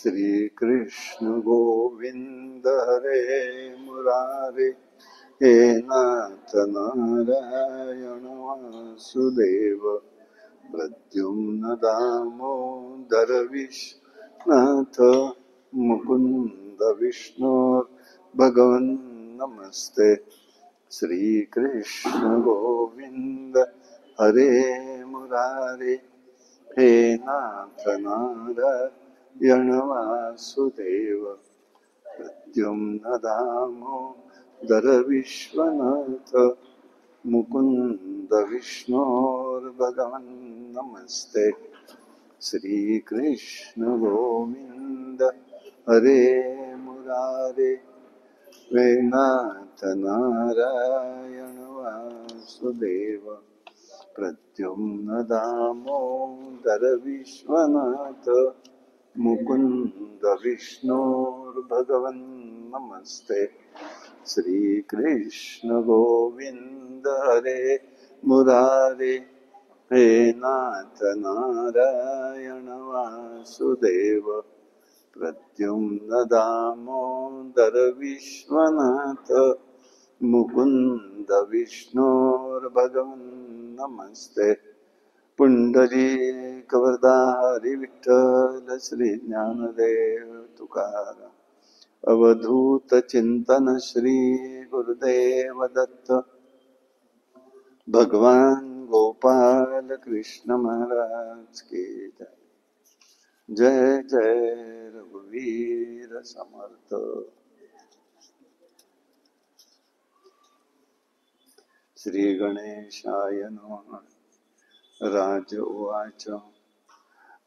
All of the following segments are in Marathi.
श्री कृष्ण गोविंद हरे मुरारे, हे नाथ नारायण वासुदेव, प्रद्युम्न दामोदर विष्णुनाथ मुकुंद विष्णु भगवन् नमस्ते। श्री कृष्ण गोविंद हरे मुरारे, हे नाथ नारायण वासुदेव, प्रद्युम्न दामोदर विश्वनाथ मुकुंद विष्णोर्भगवन् नमस्ते। श्री कृष्ण गोविंद हरे मुरारे, हे नाथ नारायण वासुदेव, प्रद्युम्न दामोदर विश्वनाथ मुकुंद विष्णोर्भगवन् नमस्ते। श्री कृष्ण गोविंद हरे मुरारे, हे नाथ नारायण वासुदेव, प्रद्युम्न दामोदर विश्वनाथ मुकुंद विष्णोर्भगवन् नमस्ते। पुंडलीक वरदारी विठ्ठल श्री ज्ञानदेव तुकाराम, अवधूत चिंतन श्री गुरुदेव दत्त, भगवान गोपाल कृष्ण महाराज की जय। जय जय रघुवीर समर्थ। श्री गणेशाय नमः। राज उवाच,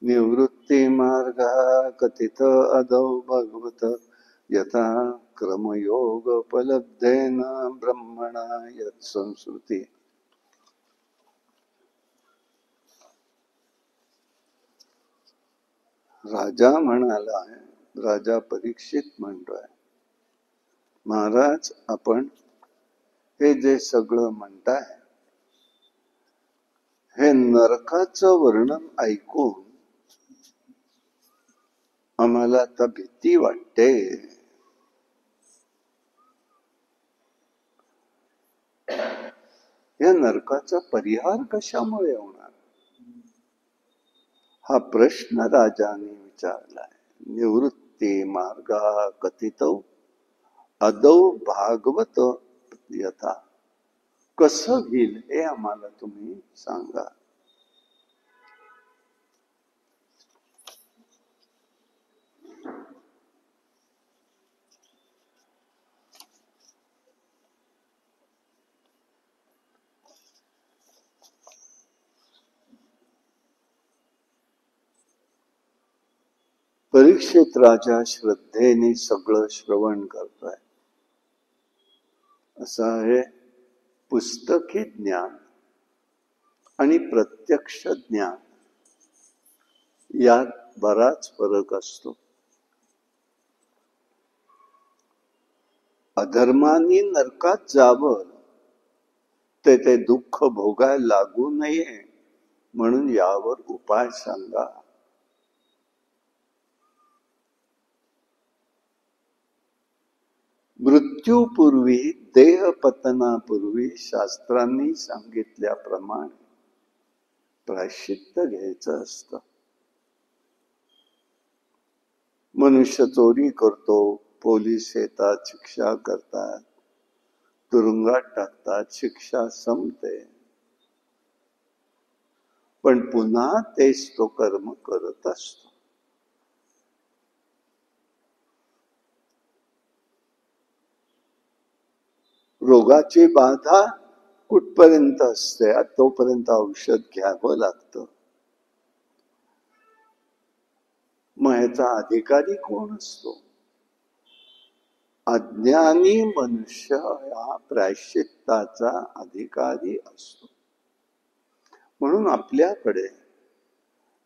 निवृत्तिमार्गः कथित अदौ भगवत, यथा क्रमयोगोपलब्धेन ब्रह्मणा यत्संश्रुति। राजा म्हणाला आहे, राजा परीक्षित म्हणतोय, महाराज आपण हे जे सगळं म्हणताय, हे नरकाचं वर्णन ऐकून आम्हाला आता भीती वाटते। या नरकाचा परिहार कशामुळे होणार, हा प्रश्न राजाने विचारलाय। निवृत्ती मार्गा कथित अदौ भागवत यथा, कसं होईल हे आम्हाला तुम्ही सांगा। परीक्षित राजा श्रद्धेने सगळं श्रवण करतोय। असं आहे, पुस्तकी ज्ञान आणि प्रत्यक्ष ज्ञान यात बराच फरक असतो। अधर्मानी नरकात जावं, ते दुःख भोगायला लागू नये म्हणून यावर उपाय सांगा। मृत्यूपूर्वी, देहपतनापूर्वी शास्त्रांनी सांगितल्याप्रमाणे प्रायश्चित्त घ्यायचं असतं। मनुष्य चोरी करतो, पोलीस येतात, शिक्षा करतात, तुरुंगात टाकतात, शिक्षा संपते, पण पुन्हा तेच तो कर्म करत असतो। रोगाची बाधा कुठपर्यंत असते, तोपर्यंत औषध घ्यावं लागतं। मग ह्याचा अधिकारी कोण असतो? अज्ञानी मनुष्य हा प्रायश्चित्ताचा अधिकारी असतो। म्हणून आपल्याकडे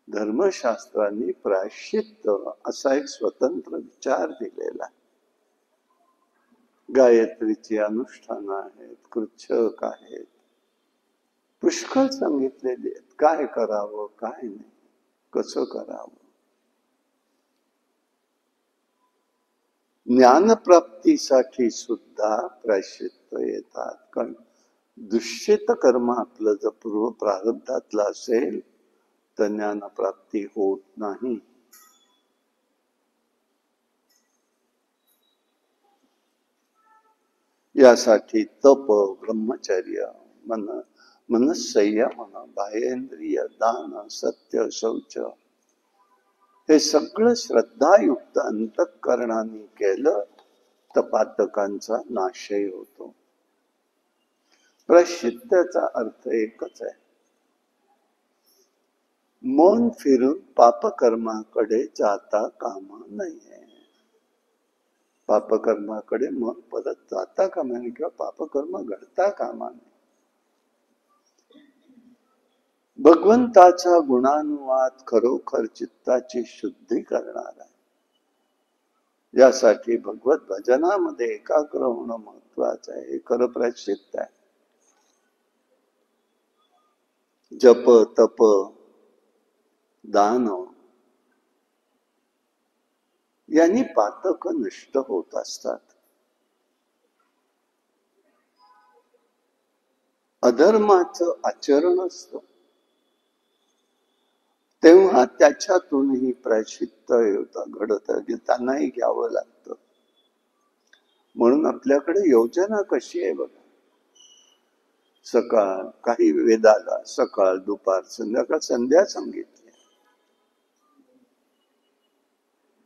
धर्मशास्त्रांनी प्रायश्चित्त असा एक स्वतंत्र विचार दिलेला आहे। गायत्रीची अनुष्ठानं आहेत, कृच्छक आहेत, पुष्कळ सांगितलेले आहेत, काय करावं काय नाही, कसं करावं। ज्ञानप्राप्तीसाठी सुद्धा प्रायश्चित्त येतात. कारण दुष्यित कर्म आपलं जर पूर्व प्रारब्धातलं असेल तर ज्ञानप्राप्ती होत नाही. यासाठी तप, ब्रह्मचर्य, मनसंयम, बाहेंद्रिय, दान, सत्य, शौच हे सगळं श्रद्धायुक्त अंतःकरणाने केलं तर पातकांचा नाशही होतो. प्रायश्चित्ताचा अर्थ एकच आहे, मन फिरून पापकर्माकडे जाता कामा नये. पापकर्माकडे मन परत जाता कामा नये किंवा पापकर्म घडता कामा नये. भगवंताचा गुणानुवाद खरोखर चित्ताची शुद्धी करणार आहे. यासाठी भगवत भजनामध्ये एकाग्र होणं महत्वाचं आहे. हे खरं प्रायश्चित्त आहे. जप, तप, दान यांनी पातक नष्ट होत असतात. अधर्माचं आचरण असतं तेव्हा त्याच्यातूनही प्रायश्चित्त घडत त्यांनाही घ्यावं लागतं. म्हणून आपल्याकडे योजना कशी आहे बघा. सकाळ काही वेदाला सकाळ, दुपार, संध्याकाळ, संध्या सांगितली.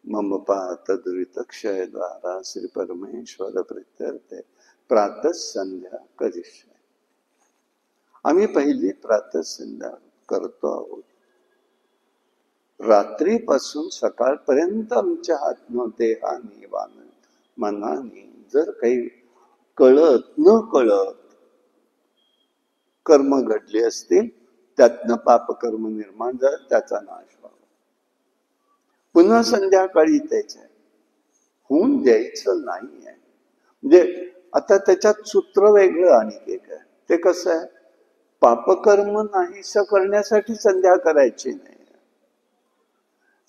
मम पात दुरित क्षय द्वारा श्री परमेश्वर प्रीत्यर्थे प्रातः संध्या करिष्ये. आम्ही पहिली प्रातः संध्या करतो आहोत. रात्रीपासून सकाळपर्यंत आमच्या हातनं देहाने मनाने जर काही कळत न कळत कर्म घडले असतील त्यातनं पापकर्म निर्माण झालं, त्याचा नाश व्हावा. पुन्हा संध्याकाळी तेच आहे, होऊन द्यायचं नाहीये. म्हणजे आता त्याच्यात सूत्र वेगळं आणि एक आहे. ते कसं आहे, पापकर्म नाहीस करण्यासाठी संध्या करायची नाही.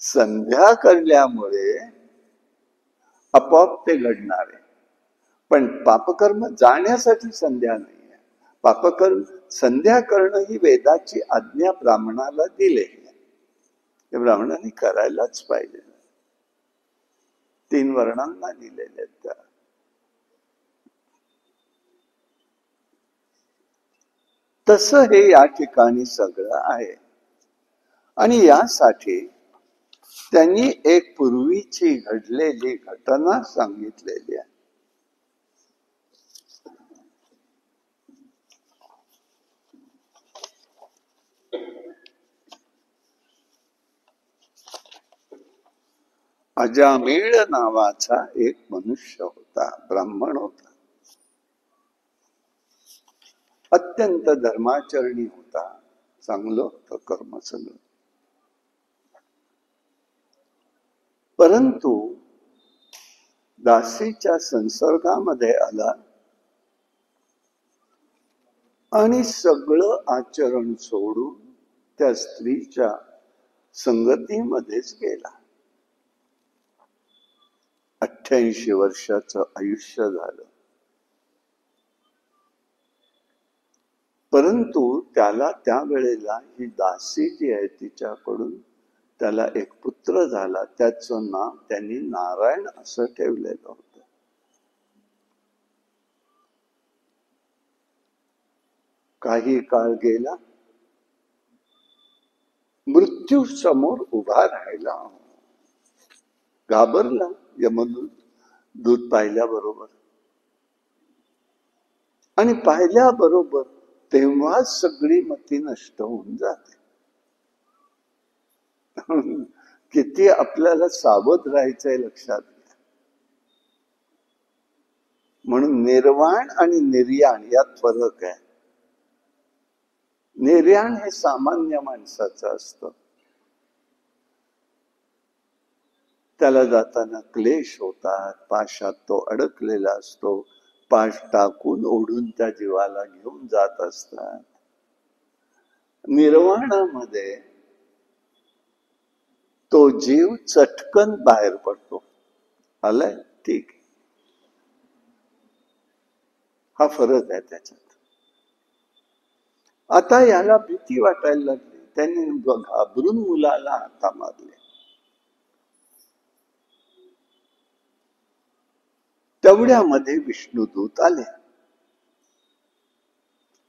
संध्या करल्यामुळे आपोआप ते घडणार आहे. पण पापकर्म जाण्यासाठी संध्या नाही आहे. पापकर्म संध्या करणं ही वेदाची आज्ञा ब्राह्मणाला दिली. ते ब्राह्मणाने करायलाच पाहिजे. 3 वर्णांना दिलेले आहेत त्या. तसं हे या ठिकाणी सगळं आहे. आणि यासाठी त्यांनी एक पूर्वीची घडलेली घटना सांगितलेली आहे. अजामेळ नावाचा एक मनुष्य होता, ब्राह्मण होता. अत्यंत धर्माचरणी होता, चांगलं होतं कर्म सगळं. परंतु दासीच्या संसर्गामध्ये आला आणि सगळं आचरण सोडून त्या स्त्रीच्या संगतीमध्येच गेला. 88 वर्षाचं आयुष्य झालं. परंतु त्याला त्यावेळेला ही दासी जी आहे तिच्याकडून त्याला एक पुत्र झाला. त्याचं नाव त्यांनी नारायण असं ठेवलेलं होतं. काही काळ गेला, मृत्यू समोर उभा राहिला. घाबरला दूध पाहिल्याबरोबर. आणि पाहिल्याबरोबर तेव्हाच सगळी मती नष्ट होऊन जाते. किती आपल्याला सावध राहायचंय लक्षात घ्या. म्हणून निर्वाण आणि निर्याण यात फरक आहे. निर्याण हे सामान्य माणसाचं असतं. त्याला जाताना क्लेश होतात, पाशात तो अडकलेला असतो, पाश टाकून ओढून त्या जीवाला घेऊन जात असतात. निर्वाणामध्ये तो जीव चटकन बाहेर पडतो. आलाय ठीक आहे. हा फरक आहे त्याच्यात. आता याला भीती वाटायला लागली, त्यांनी घाबरून मुलाला हाका मारले. तेवढ्यामध्ये विष्णुदूत आले.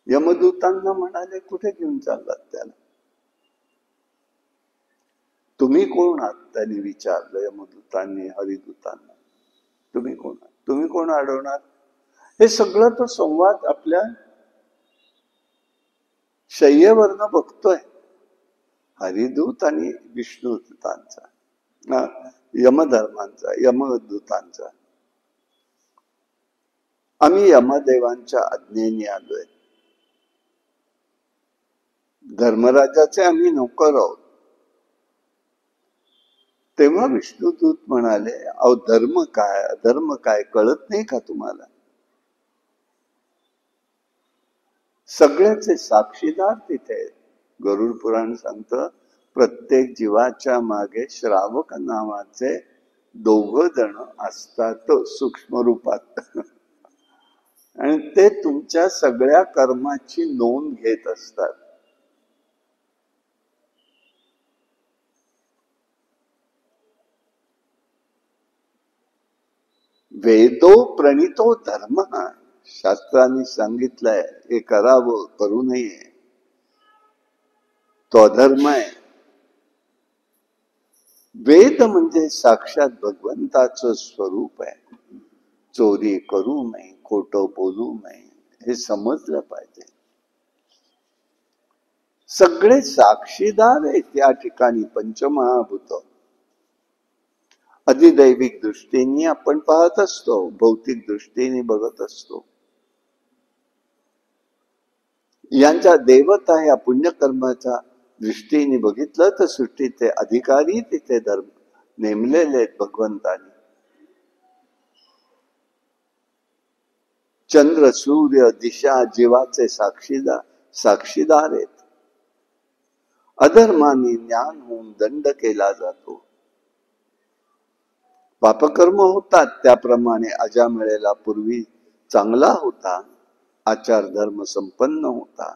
यमदूतांना म्हणाले, कुठे घेऊन चाललात त्याला? तुम्ही कोण आहात? त्यांनी विचारलं यमदूतांनी हरिदूतांना. तुम्ही कोण आहात? तुम्ही कोण अडवणार? हे सगळं तो संवाद आपल्या शय्येवरनं बघतोय, हरिदूत आणि विष्णुदूतांचा, यमधर्मांचा, यमदूतांचा. आम्ही यमदेवांच्या आज्ञेने आलोय. धर्मराजाचे आम्ही नोकर आहोत. तेव्हा विष्णुदूत म्हणाले, अहो धर्म काय अधर्म काय कळत नाही का तुम्हाला? सगळ्याचे साक्षीदार तिथे आहेत. गरुड पुराण सांगतं, प्रत्येक जीवाच्या मागे श्रावक नावाचे 2 जण असतात सूक्ष्म रूपात. आणि ते तुमच्या सगळ्या कर्माची नोंद घेत असतात. वेदो प्रणितो धर्म, शास्त्रांनी सांगितलंय हे करावं, करू नये, तो अधर्म आहे. वेद म्हणजे साक्षात भगवंताचं स्वरूप आहे. चोरी करू नये, खोटं बोलू नये, हे समजलं पाहिजे. सगळे साक्षीदार आहेत या ठिकाणी. पंचमहाभूत अधिदैविक दृष्टीने आपण पाहत असतो, भौतिक दृष्टीने बघत असतो. यांच्या देवता या पुण्यकर्माच्या दृष्टीने बघितलं तर सृष्टीचे अधिकारी तिथे धर्म नेमलेले आहेत भगवंतानी. चंद्र, सूर्य, दिशा, जीवाचे साक्षीदार आहेत. अधर्माने ज्ञान होऊन दंड केला जातो. पापकर्म होतात, त्याप्रमाणे अजामिळेला पूर्वी चांगला होता, आचार धर्म संपन्न होता.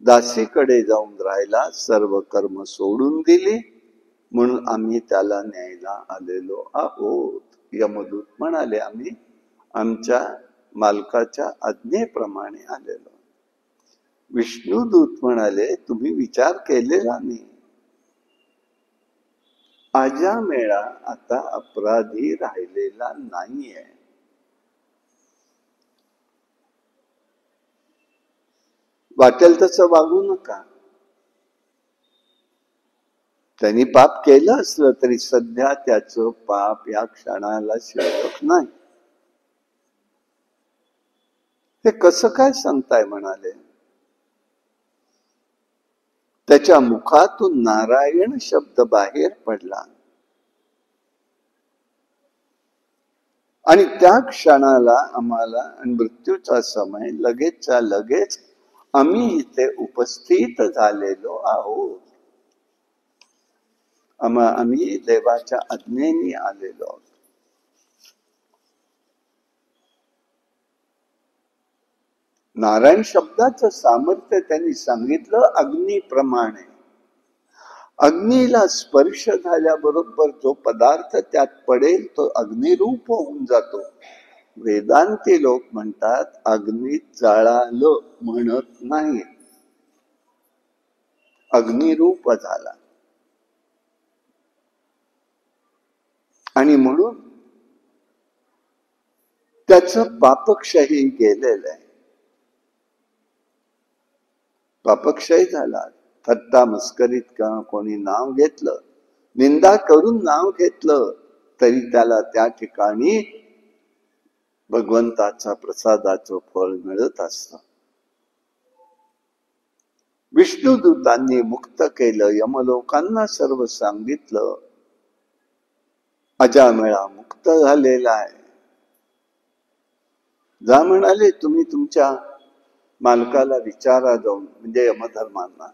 दासीकडे जाऊन राहिला, सर्व कर्म सोडून दिली, म्हणून आम्ही त्याला न्यायला आलेलो आहोत. यमदूत म्हणाले, आम्ही आमच्या मालकाच्या आज्ञेप्रमाणे आलेलो. विष्णुदूत म्हणाले, तुम्ही विचार केलेला नाही. अजामेळा आता अपराधी राहिलेला नाहीये. वाटेल तसं वागू नका. त्यांनी पाप केलं असलं तरी सध्या त्याचं पाप या क्षणाला शिल्लक नाही. ते कसं काय सांगताय म्हणाले. त्याच्या मुखातून नारायण शब्द बाहेर पडला आणि त्या क्षणाला आम्हाला मृत्यूचा समय लगेचच्या लगेच आम्ही इथे उपस्थित झालेलो आहोत. आम्ही देवाच्या आज्ञेने आलेलो आहोत. नारायण शब्दाचं सामर्थ्य त्यांनी सांगितलं अग्नीप्रमाणे. अग्नीला स्पर्श झाल्याबरोबर जो पदार्थ त्यात पडेल तो अग्निरूप होऊन जातो. वेदांती लोक म्हणतात अग्नीत जाळालं म्हणत नाही, अग्निरूप झाला. आणि म्हणून त्याचं पापक्षयही गेलेलं आहे. पापक्षय झाला. थट्टा मस्करीत का कोणी नाव घेतलं, निंदा करून नाव घेतलं तरी त्याला त्या ठिकाणी भगवंताचा प्रसादाचं फळ मिळत असतं. विष्णुदूतांनी मुक्त केलं, यमलोकांना सर्व सांगितलं. अजामेळा मुक्त झालेला आहे. जा म्हणाले, तुम्ही तुमच्या मालकाला विचारा जाऊन, म्हणजे यमधर्मांना,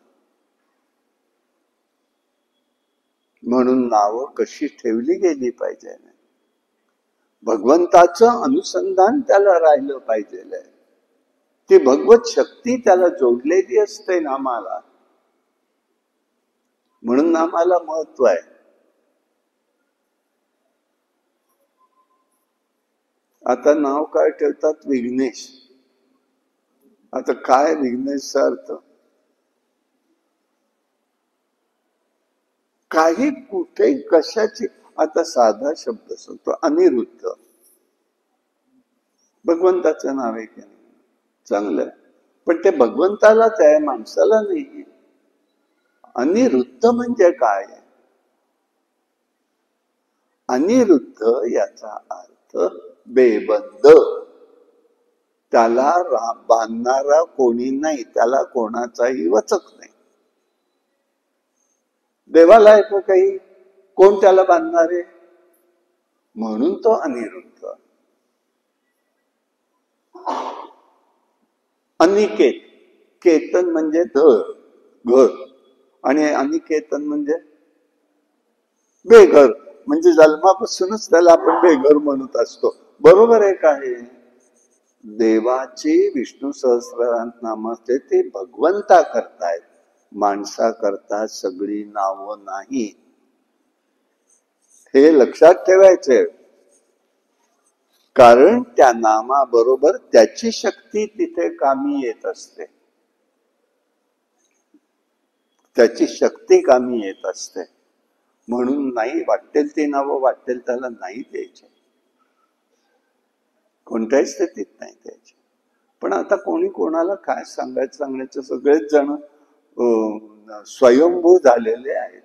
म्हणून नावं कशी ठेवली गेली पाहिजे. भगवंताचं अनुसंधान त्याला राहिलं पाहिजे. ती भगवत शक्ती त्याला जोडलेली असते नामाला, म्हणून नामाला महत्व आहे. आता नाव काय ठेवतात? विघ्नेश. आता काय विघ्नेशचा अर्थ? काही कुठे कशाची, आता साधा शब्द सांगतो, अनिरुद्ध. भगवंताचं नाव आहे की नाही? चांगलं, पण ते भगवंतालाच आहे, माणसाला नाही. अनिरुद्ध म्हणजे काय? अनिरुद्ध याचा अर्थ बेबंद. त्याला बांधणारा कोणी नाही, त्याला कोणाचाही वचक नाही. देवाला आहे का काही? कोण त्याला बांधणारे? म्हणून तो अनिरुद्ध. अनिकेत, केतन म्हणजे घर, आणि अनिकेतन म्हणजे बेघर. म्हणजे जन्मापासूनच त्याला आपण बेघर म्हणत असतो. बरोबर आहे का हे? देवाची विष्णू सहस्त्रनाम नामाचे ते भगवंता करतायत, माणसा करता सगळी नावं नाही. हे लक्षात ठेवायचे, कारण त्या नामाबरोबर त्याची शक्ती तिथे कामी येत असते. त्याची शक्ती कामी येत असते. म्हणून नाही वाटेल ती नावं वाटेल त्याला नाही द्यायचे, कोणत्याही स्थितीत नाही द्यायचे. पण आता कोणी कोणाला काय सांगण्याचं सगळेच जण स्वयंभू झालेले आहेत.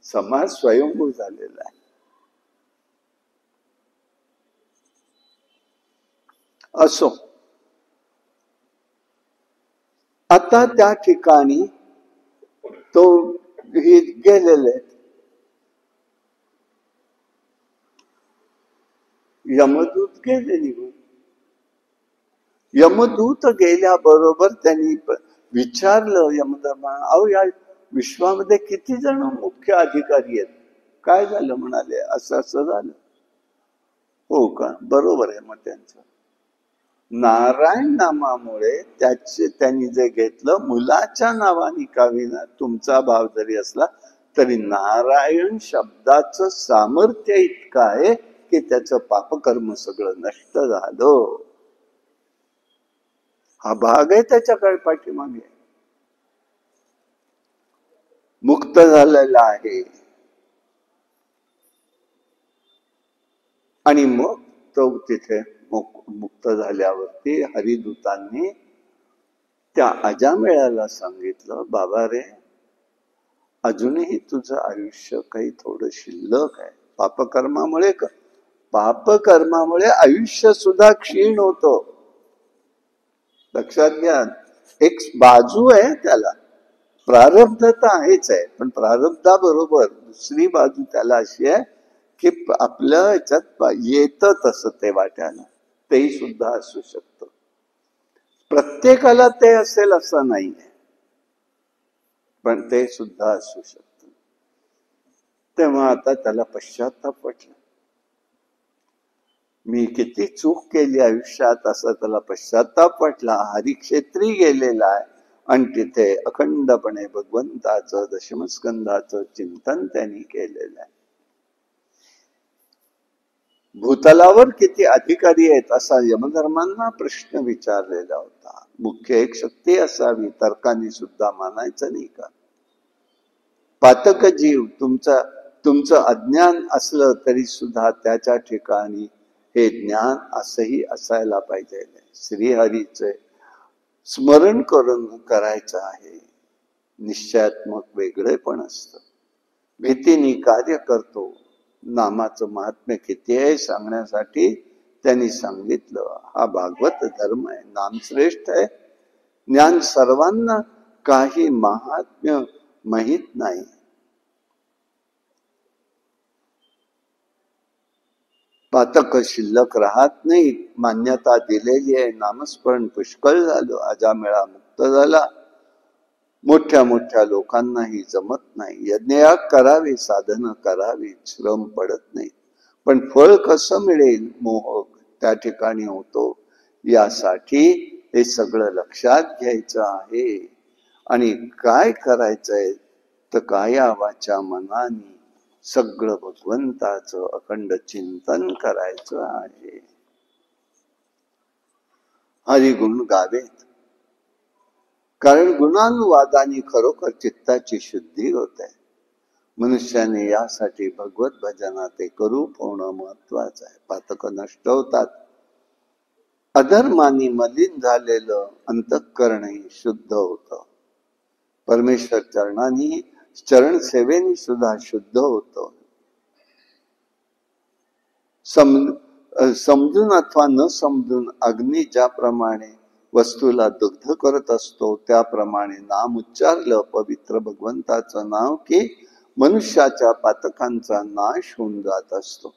समाज स्वयंभू झालेला आहे. असो, आता त्या ठिकाणी तो हे गेलेले. यमदूत गेले निघून. यमदूत गेल्याबरोबर त्यांनी विचारलं यमधर्मानं, अहो या विश्वामध्ये किती जण मुख्य अधिकारी आहेत? काय झालं? म्हणाले असं असं झालं. हो का? बरोबर आहे. मग त्यांचं नारायण नामामुळे त्यांनी जे घेतलं, मुलाच्या नावाने का विना तुमचा भाव जरी असला तरी नारायण शब्दाचं सामर्थ्य इतकं आहे की त्याचं पापकर्म सगळं नष्ट झालं. हा भाग आहे त्याच्या पाठीमागे. मुक्त झालेला आहे. आणि मग तो तिथे मुक्त झाल्यावरती हरिदूतांनी त्या अजामेळ्याला सांगितलं, बाबा रे, अजूनही तुझं आयुष्य काही थोडं शिल्लक आहे. पापकर्मामुळे आयुष्य सुद्धा क्षीण होतो. लक्षात घ्या, एक बाजू आहे त्याला. प्रारब्ध तर आहेच आहे, पण प्रारब्धाबरोबर दुसरी बाजू त्याला अशी आहे की आपल्या ह्याच्यात येतं तसं ते वाट्यानं, तेही सुद्धा असू शकतं. प्रत्येकाला ते असेल असं नाहीये, पण ते सुद्धा असू शकतं. तेव्हा आता त्याला पश्चाताप वाटला. मी किती चूक केली आयुष्यात, असा त्याला पश्चाताप वाटला. हरिक्षेत्री गेलेला आहे आणि तिथे अखंडपणे भगवंताचं दशमस्कंधाचं चिंतन त्यांनी केलेलं आहे. भूतलावर किती अधिकारी आहेत असा यमधर्मांना प्रश्न विचारलेला होता. मुख्य एक शक्ती असावी, तर्काने सुद्धा मानायचं नाही का? पातक जीव, तुमचं अज्ञान असलं तरी सुद्धा त्याच्या ठिकाणी हे ज्ञान असंही असायला पाहिजे. श्रीहरीचे स्मरण करायचं आहे. निश्चयात्मक वेगळे पण असतं. भीतीने कार्य करतो. नामाचं महात्म्य किती आहे सांगण्यासाठी त्यांनी सांगितलं. हा भागवत धर्म आहे. नाम श्रेष्ठ आहे. ज्ञान सर्वांना काही महात्म्य माहित नाही. पातक शिल्लक राहत नाही. मान्यता दिलेली आहे. नामस्मरण पुष्कळ झालं. अजामेळा मुक्त झाला. मोठ्या मोठ्या लोकांनाही जमत नाही. यज्ञयाग करावे, साधनं करावी, श्रम पडत नाही. पण फळ कसं मिळेल मोहक त्या ठिकाणी होतो. यासाठी हे सगळं लक्षात घ्यायचं आहे. आणि काय करायचंय तर काया वाचा मनाने सगळं भगवंताचं अखंड चिंतन करायचं आहे. हरिगुण गावेत. कारण गुणानुवादाने खरोखर चित्ताची शुद्धी होते. मनुष्याने यासाठी भगवत भजनात एकरूप होणं महत्वाचं आहे. पातक नष्ट होतात. अधर्माने मलिन झालेलं अंतःकरणही शुद्ध होतं. परमेश्वर चरणाने चरण सेवेने सुद्धा शुद्ध होतं. समजून अथवा न समजून अग्नी ज्याप्रमाणे वस्तूला दग्ध करत असतो, त्याप्रमाणे नाम उच्चारलं पवित्र भगवंताचं नाव की मनुष्याच्या पातकांचा नाश होऊन जात असतो.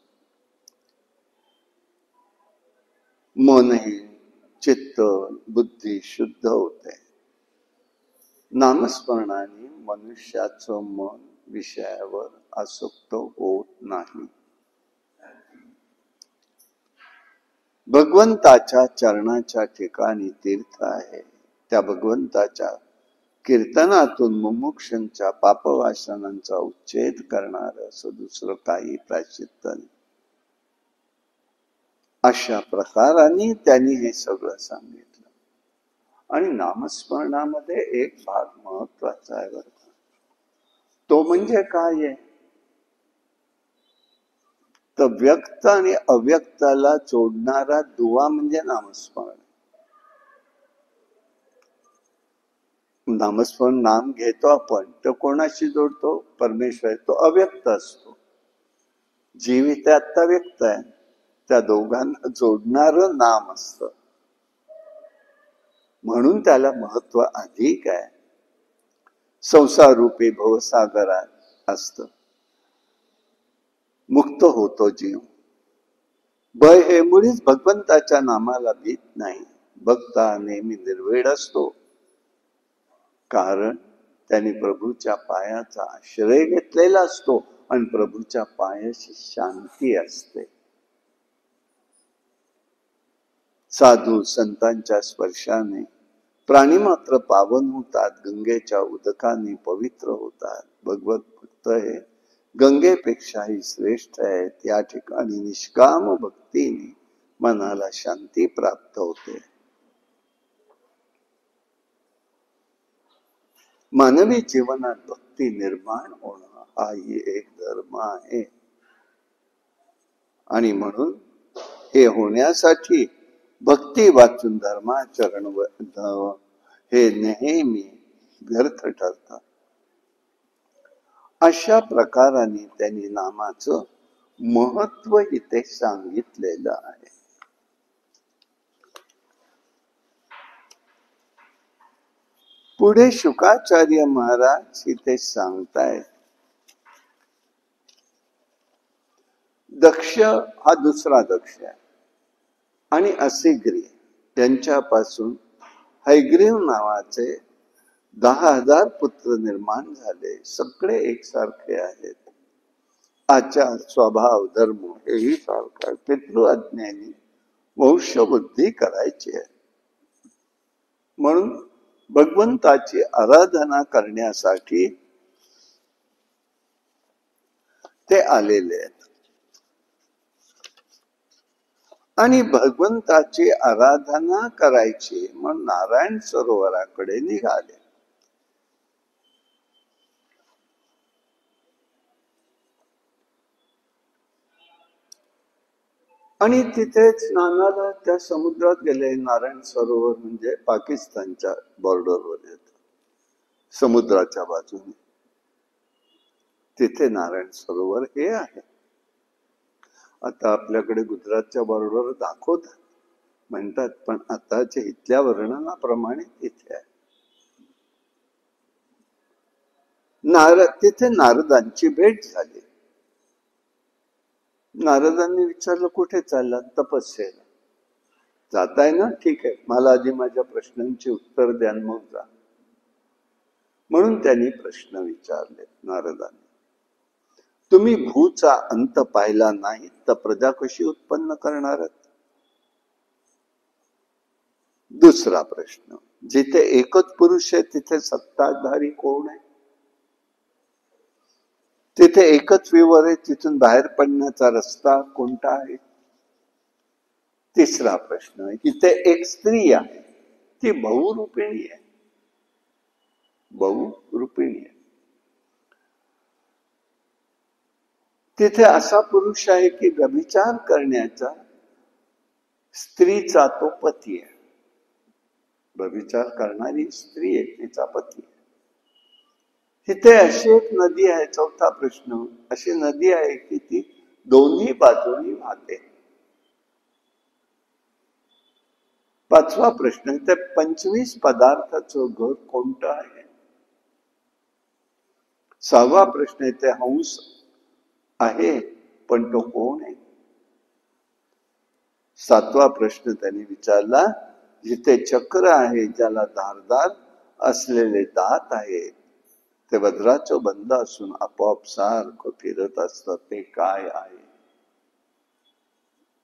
मनही चित्त बुद्धी शुद्ध होते. नामस्मरणाने मनुष्याचं मन विषयावर आसक्त होत नाही. भगवंताच्या चरणाच्या ठिकाणी तीर्थ आहे. त्या भगवंताच्या कीर्तनातून मुमुक्षांच्या पापवासनांचा उच्छेद करणार असं दुसरं काही प्रायश्चित्त नाही. अशा प्रकाराने त्यांनी हे सगळं सांगितलं. आणि नामस्मरणामध्ये एक भाग महत्वाचा आहे बरं. तो म्हणजे काय आहे तर व्यक्त आणि अव्यक्ताला जोडणारा दुवा म्हणजे नामस्मरण. नामस्मरण नाम घेतो आपण तर कोणाशी जोडतो? परमेश्वर. तो अव्यक्त असतो. जीव इथे आता व्यक्त आहे. त्या दोघांना जोडणारं नाम असतं. म्हणून त्याला महत्व अधिक आहे. संसार रूपी भवसागरात असतं. मुक्त होतो जीव. भय हे मुळीच भगवंताच्या नामाला भीत नाही. भक्त नेहमी निर्भीड असतो. कारण त्याने प्रभूच्या पायाचा आश्रय घेतलेला असतो आणि प्रभूच्या पायाशी शांती असते. साधू संतांच्या स्पर्शाने प्राणी मात्र पावन होतात. गंगेच्या उदकाने पवित्र होतात. भगवत भक्त हे गंगेपेक्षाही श्रेष्ठ आहेत. या ठिकाणी निष्काम भक्तीने मनाला शांती प्राप्त होते. मानवी जीवनात भक्ती निर्माण होणं हाही एक धर्म आहे. आणि म्हणून हे होण्यासाठी भक्ती वाचून धर्माचरण हे नेहमी व्यर्थ ठरतात. अशा प्रकाराने त्यांनी नामाचं महत्व इथे सांगितलेलं आहे. पुढे शुकाचार्य महाराज इथे सांगतायत. दक्ष हा दुसरा दक्ष आहे आणि असिग्रीव यांच्यापासून हैग्रीव नावाचे 10,000 पुत्र निर्माण झाले. सगळे एकसारखे आहेत. आचार स्वभाव धर्म हेही सारखा. पितृअज्ञानी वंशवृद्धी करायची आहे. म्हणून भगवंताची आराधना करण्यासाठी ते आलेले आहेत. आणि भगवंताची आराधना करायची म्हणून नारायण सरोवराकडे निघाले. आणि तिथेच स्नानाला त्या समुद्रात गेले. नारायण सरोवर म्हणजे पाकिस्तानच्या बॉर्डरवर येत, समुद्राच्या बाजूने. तिथे नारायण सरोवर हे आहे. आता आपल्याकडे गुजरातच्या बॉर्डरवर दाखवतात म्हणतात, पण आताच्या इथल्या वर्णनाप्रमाणे तिथे आहे. तिथे नारदांची भेट झाली. नारदांनी विचारलं, कुठे चाललात? तपस्येला. जाताय ना? ठीक आहे, मला आधी माझ्या प्रश्नांची उत्तर द्या मग जा. म्हणून त्यांनी प्रश्न विचारले नारदांनी. तुम्ही भूचा अंत पाहिला नाही तर प्रजा कशी उत्पन्न करणार? दुसरा प्रश्न, जिथे एकच पुरुष आहे तिथे सत्ताधारी कोण आहे? तिथे एकच विवर आहे, तिथून बाहेर पडण्याचा रस्ता कोणता आहे? तिसरा प्रश्न, इथे एक स्त्री आहे, ती बहुरूपिणी आहे, बहुरूपिणी आहे. तिथे असा पुरुष आहे की व्यभिचार करण्याचा स्त्रीचा तो पती आहे. व्यभिचार करणारी स्त्री आहे, तिचा पती आहे. तिथे अशी एक नदी आहे. चौथा प्रश्न, अशी नदी आहे की ती दोन्ही बाजूनी वाहते. पाचवा प्रश्न, ते 25 पदार्थाचं घर कोणतं आहे? सहावा प्रश्न, ते हंस आहे पण तो कोण आहे? सातवा प्रश्न त्यांनी विचारला, जिथे चक्र आहे ज्याला धारदार असलेले दात आहेत, ते वज्राचं बंध असून आपोआप सारखं फिरत असतं, ते काय आहे?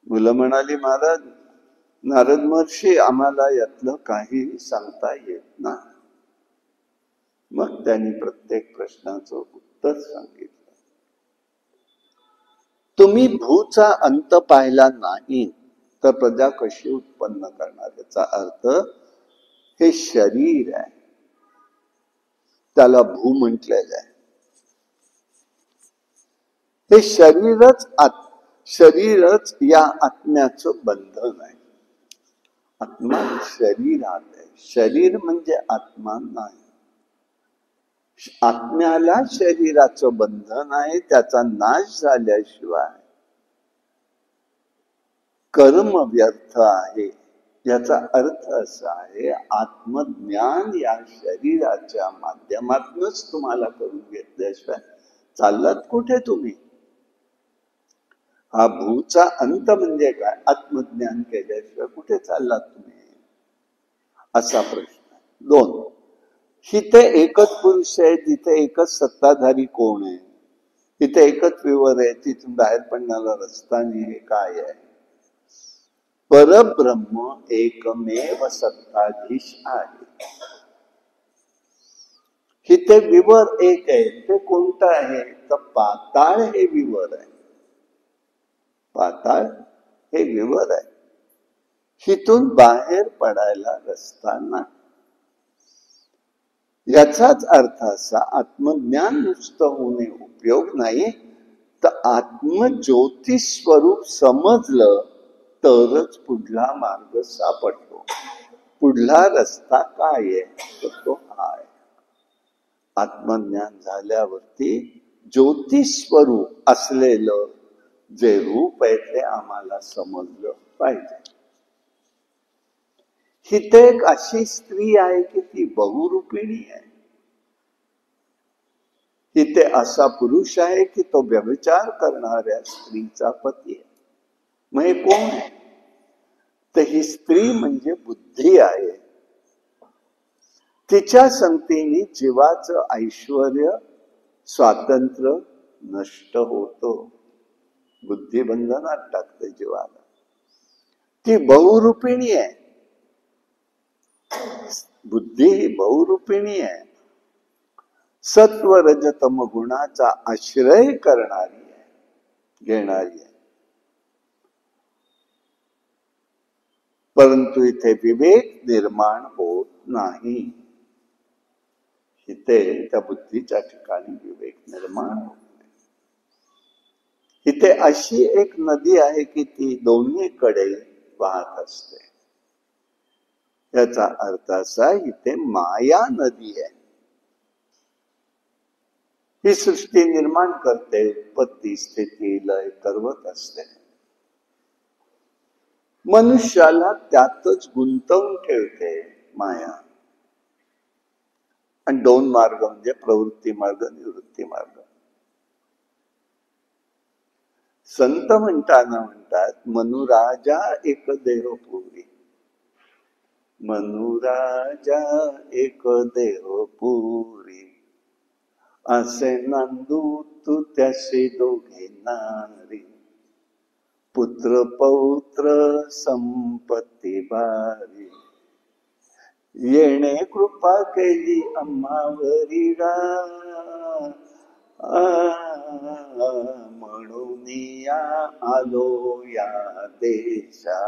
मुलं म्हणाली, महाराज नारद महर्षी आम्हाला यातलं काही सांगता येत नाही. मग त्यांनी प्रत्येक प्रश्नाचं उत्तर सांगितलं. तुम्ही भूचा अंत पाहिला नाही तर प्रजा कशी उत्पन्न करणार? याचा अर्थ हे शरीर आहे, त्याला भू म्हटलेलं आहे. हे शरीरच या आत्म्याचं बंधन आहे. आत्मा शरीरात आहे, शरीर म्हणजे आत्मा नाही. आत्म्याला शरीराचं बंधन आहे, त्याचा नाश झाल्याशिवाय कर्म व्यर्थ आहे. याचा अर्थ असा आहे, आत्मज्ञान या शरीराच्या माध्यमातूनच तुम्हाला करून घेतल्याशिवाय चाललात कुठे तुम्ही? हा भूचा अंत म्हणजे काय? आत्मज्ञान केल्याशिवाय कुठे चाललात तुम्ही? असा प्रश्न. दोन, इथे एकच पुरुष आहे, तिथे एकच सत्ताधारी कोण आहे? तिथे एकच विवर आहे, तिथून बाहेर पडणारा रस्ता नाही, हे काय आहे? परब्रह्म एकमेव सत्ताधीश आहे. इथे विवर एक आहे, ते कोणतं आहे? तर पाताळ हे विवर आहे. पाताळ हे विवर आहे. हिथून बाहेर पडायला रस्ता नाही. याचाच अर्थ असा, आत्मज्ञान नुसतं होणे उपयोग नाही, तर आत्मज्योती स्वरूप समजलं तरच पुढला मार्ग सापडतो. पुढला रस्ता काय आहे? तर तो हा आहे. आत्मज्ञान झाल्यावरती ज्योती स्वरूप असलेलं जे रूप आहे ते आम्हाला समजलं पाहिजे. हिथे एक अशी स्त्री आहे की ती बहुरूपिणी आहे. तिथे असा पुरुष आहे की तो व्यभिचार करणाऱ्या स्त्रीचा पती आहे. मग हे कोण आहे? तर ही स्त्री म्हणजे बुद्धी आहे. तिच्या संगतीने जीवाचं ऐश्वर्य स्वातंत्र्य नष्ट होतो. बुद्धी बंधनात टाकते जीवाला. ती बहुरूपिणी आहे. बुद्धी ही बहुरूपिणी आहे. सत्व रजतम गुणाचा आश्रय करणारी आहे, घेणारी आहे. परंतु इथे विवेक निर्माण होत नाही. इथे त्या बुद्धीच्या ठिकाणी विवेक निर्माण होत नाही. इथे अशी एक नदी आहे की ती दोन्हीकडे वाहत असते. याचा अर्थ असा, इथे माया नदी आहे. ही सृष्टी निर्माण करते, उत्पत्ती स्थिती लय करवत असते. मनुष्याला त्यातच गुंतवून ठेवते माया. आणि दोन मार्ग म्हणजे प्रवृत्ती मार्ग, निवृत्ती मार्ग. संत म्हणतात, मनुराजा एक देहपुरी, मनुराजा एक देहपुरी, असे नांदू तू त्यासे दोघे नारी, पुत्र पौत्र संपत्ती भारी, येणे कृपा केली आम्हावरी गा, म्हणून या आलो या देशा,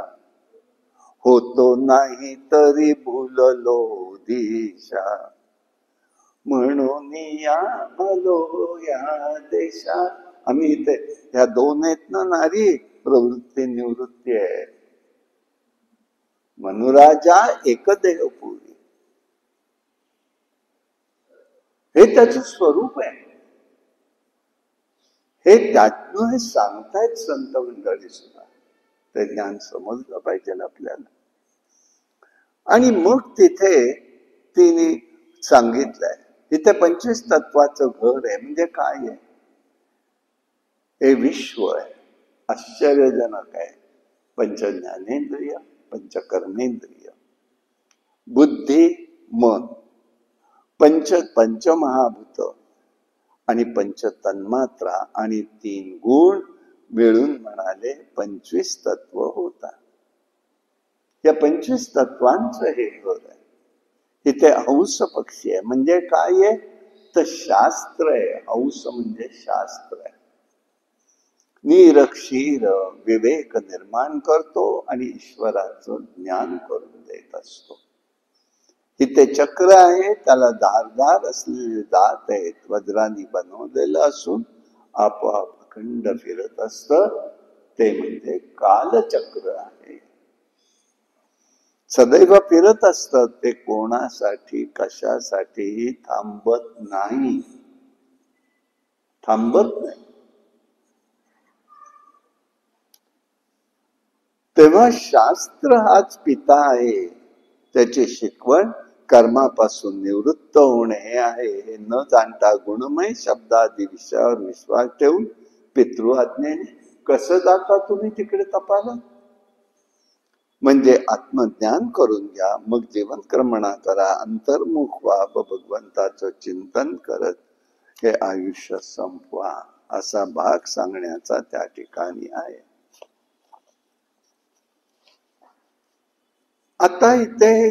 होतो नाही तरी भुललो दिशा, म्हणून या आलो या देशा. आम्ही इथे ह्या दोन आहेत ना नारी, प्रवृत्ती निवृत्ती आहे. मनुराजा एकदेह पुरी, हे त्याचं स्वरूप आहे. हे त्यातनं हे सांगतायत संत मंडळी सुद्धा. ते ज्ञान समजलं पाहिजे आपल्याला. आणि मग तिथे तिने सांगितलंय, तिथे 25 तत्वाचं घर आहे. म्हणजे काय आहे? हे विश्व आहे, आश्चर्यजनक आहे. पंच ज्ञानेंद्रिय, पंचकर्मेंद्रिय, बुद्धी, मन, पंचमहाभूत आणि पंच तन्मात्रा आणि 3 गुण मिळून म्हणाले 25 तत्व होतात. या 25 तत्वांचं हे घर आहे. इथे हंस पक्षी आहे. म्हणजे काय आहे? तर शास्त्र आहे. हंस म्हणजे शास्त्र आहे. नीर क्षीर विवेक निर्माण करतो आणि ईश्वराचं ज्ञान करून देत असतो. इथे चक्र आहे, त्याला धारदार असलेले दात आहेत, वज्रांनी बनवलेलं असून आपोआप अखंड फिरत असतं. ते म्हणजे कालचक्र आहे. सदैव फिरत असतं. ते कोणासाठी कशासाठीही थांबत नाही. थांबत नाही. तेव्हा शास्त्र हाच पिता आहे. त्याची शिकवण कर्मापासून निवृत्त होणे हे आहे. हे न जाणता गुणमय शब्दादी विषयावर विश्वास ठेवून पितृआज्ञेने कसं जाता तुम्ही तिकडे तपाला? म्हणजे आत्मज्ञान करून घ्या, मग जीवन क्रमणा करा, अंतर्मुख व्हा, भगवंताचं चिंतन करत हे आयुष्य संपवा, असा भाग सांगण्याचा त्या ठिकाणी आहे. आता इथे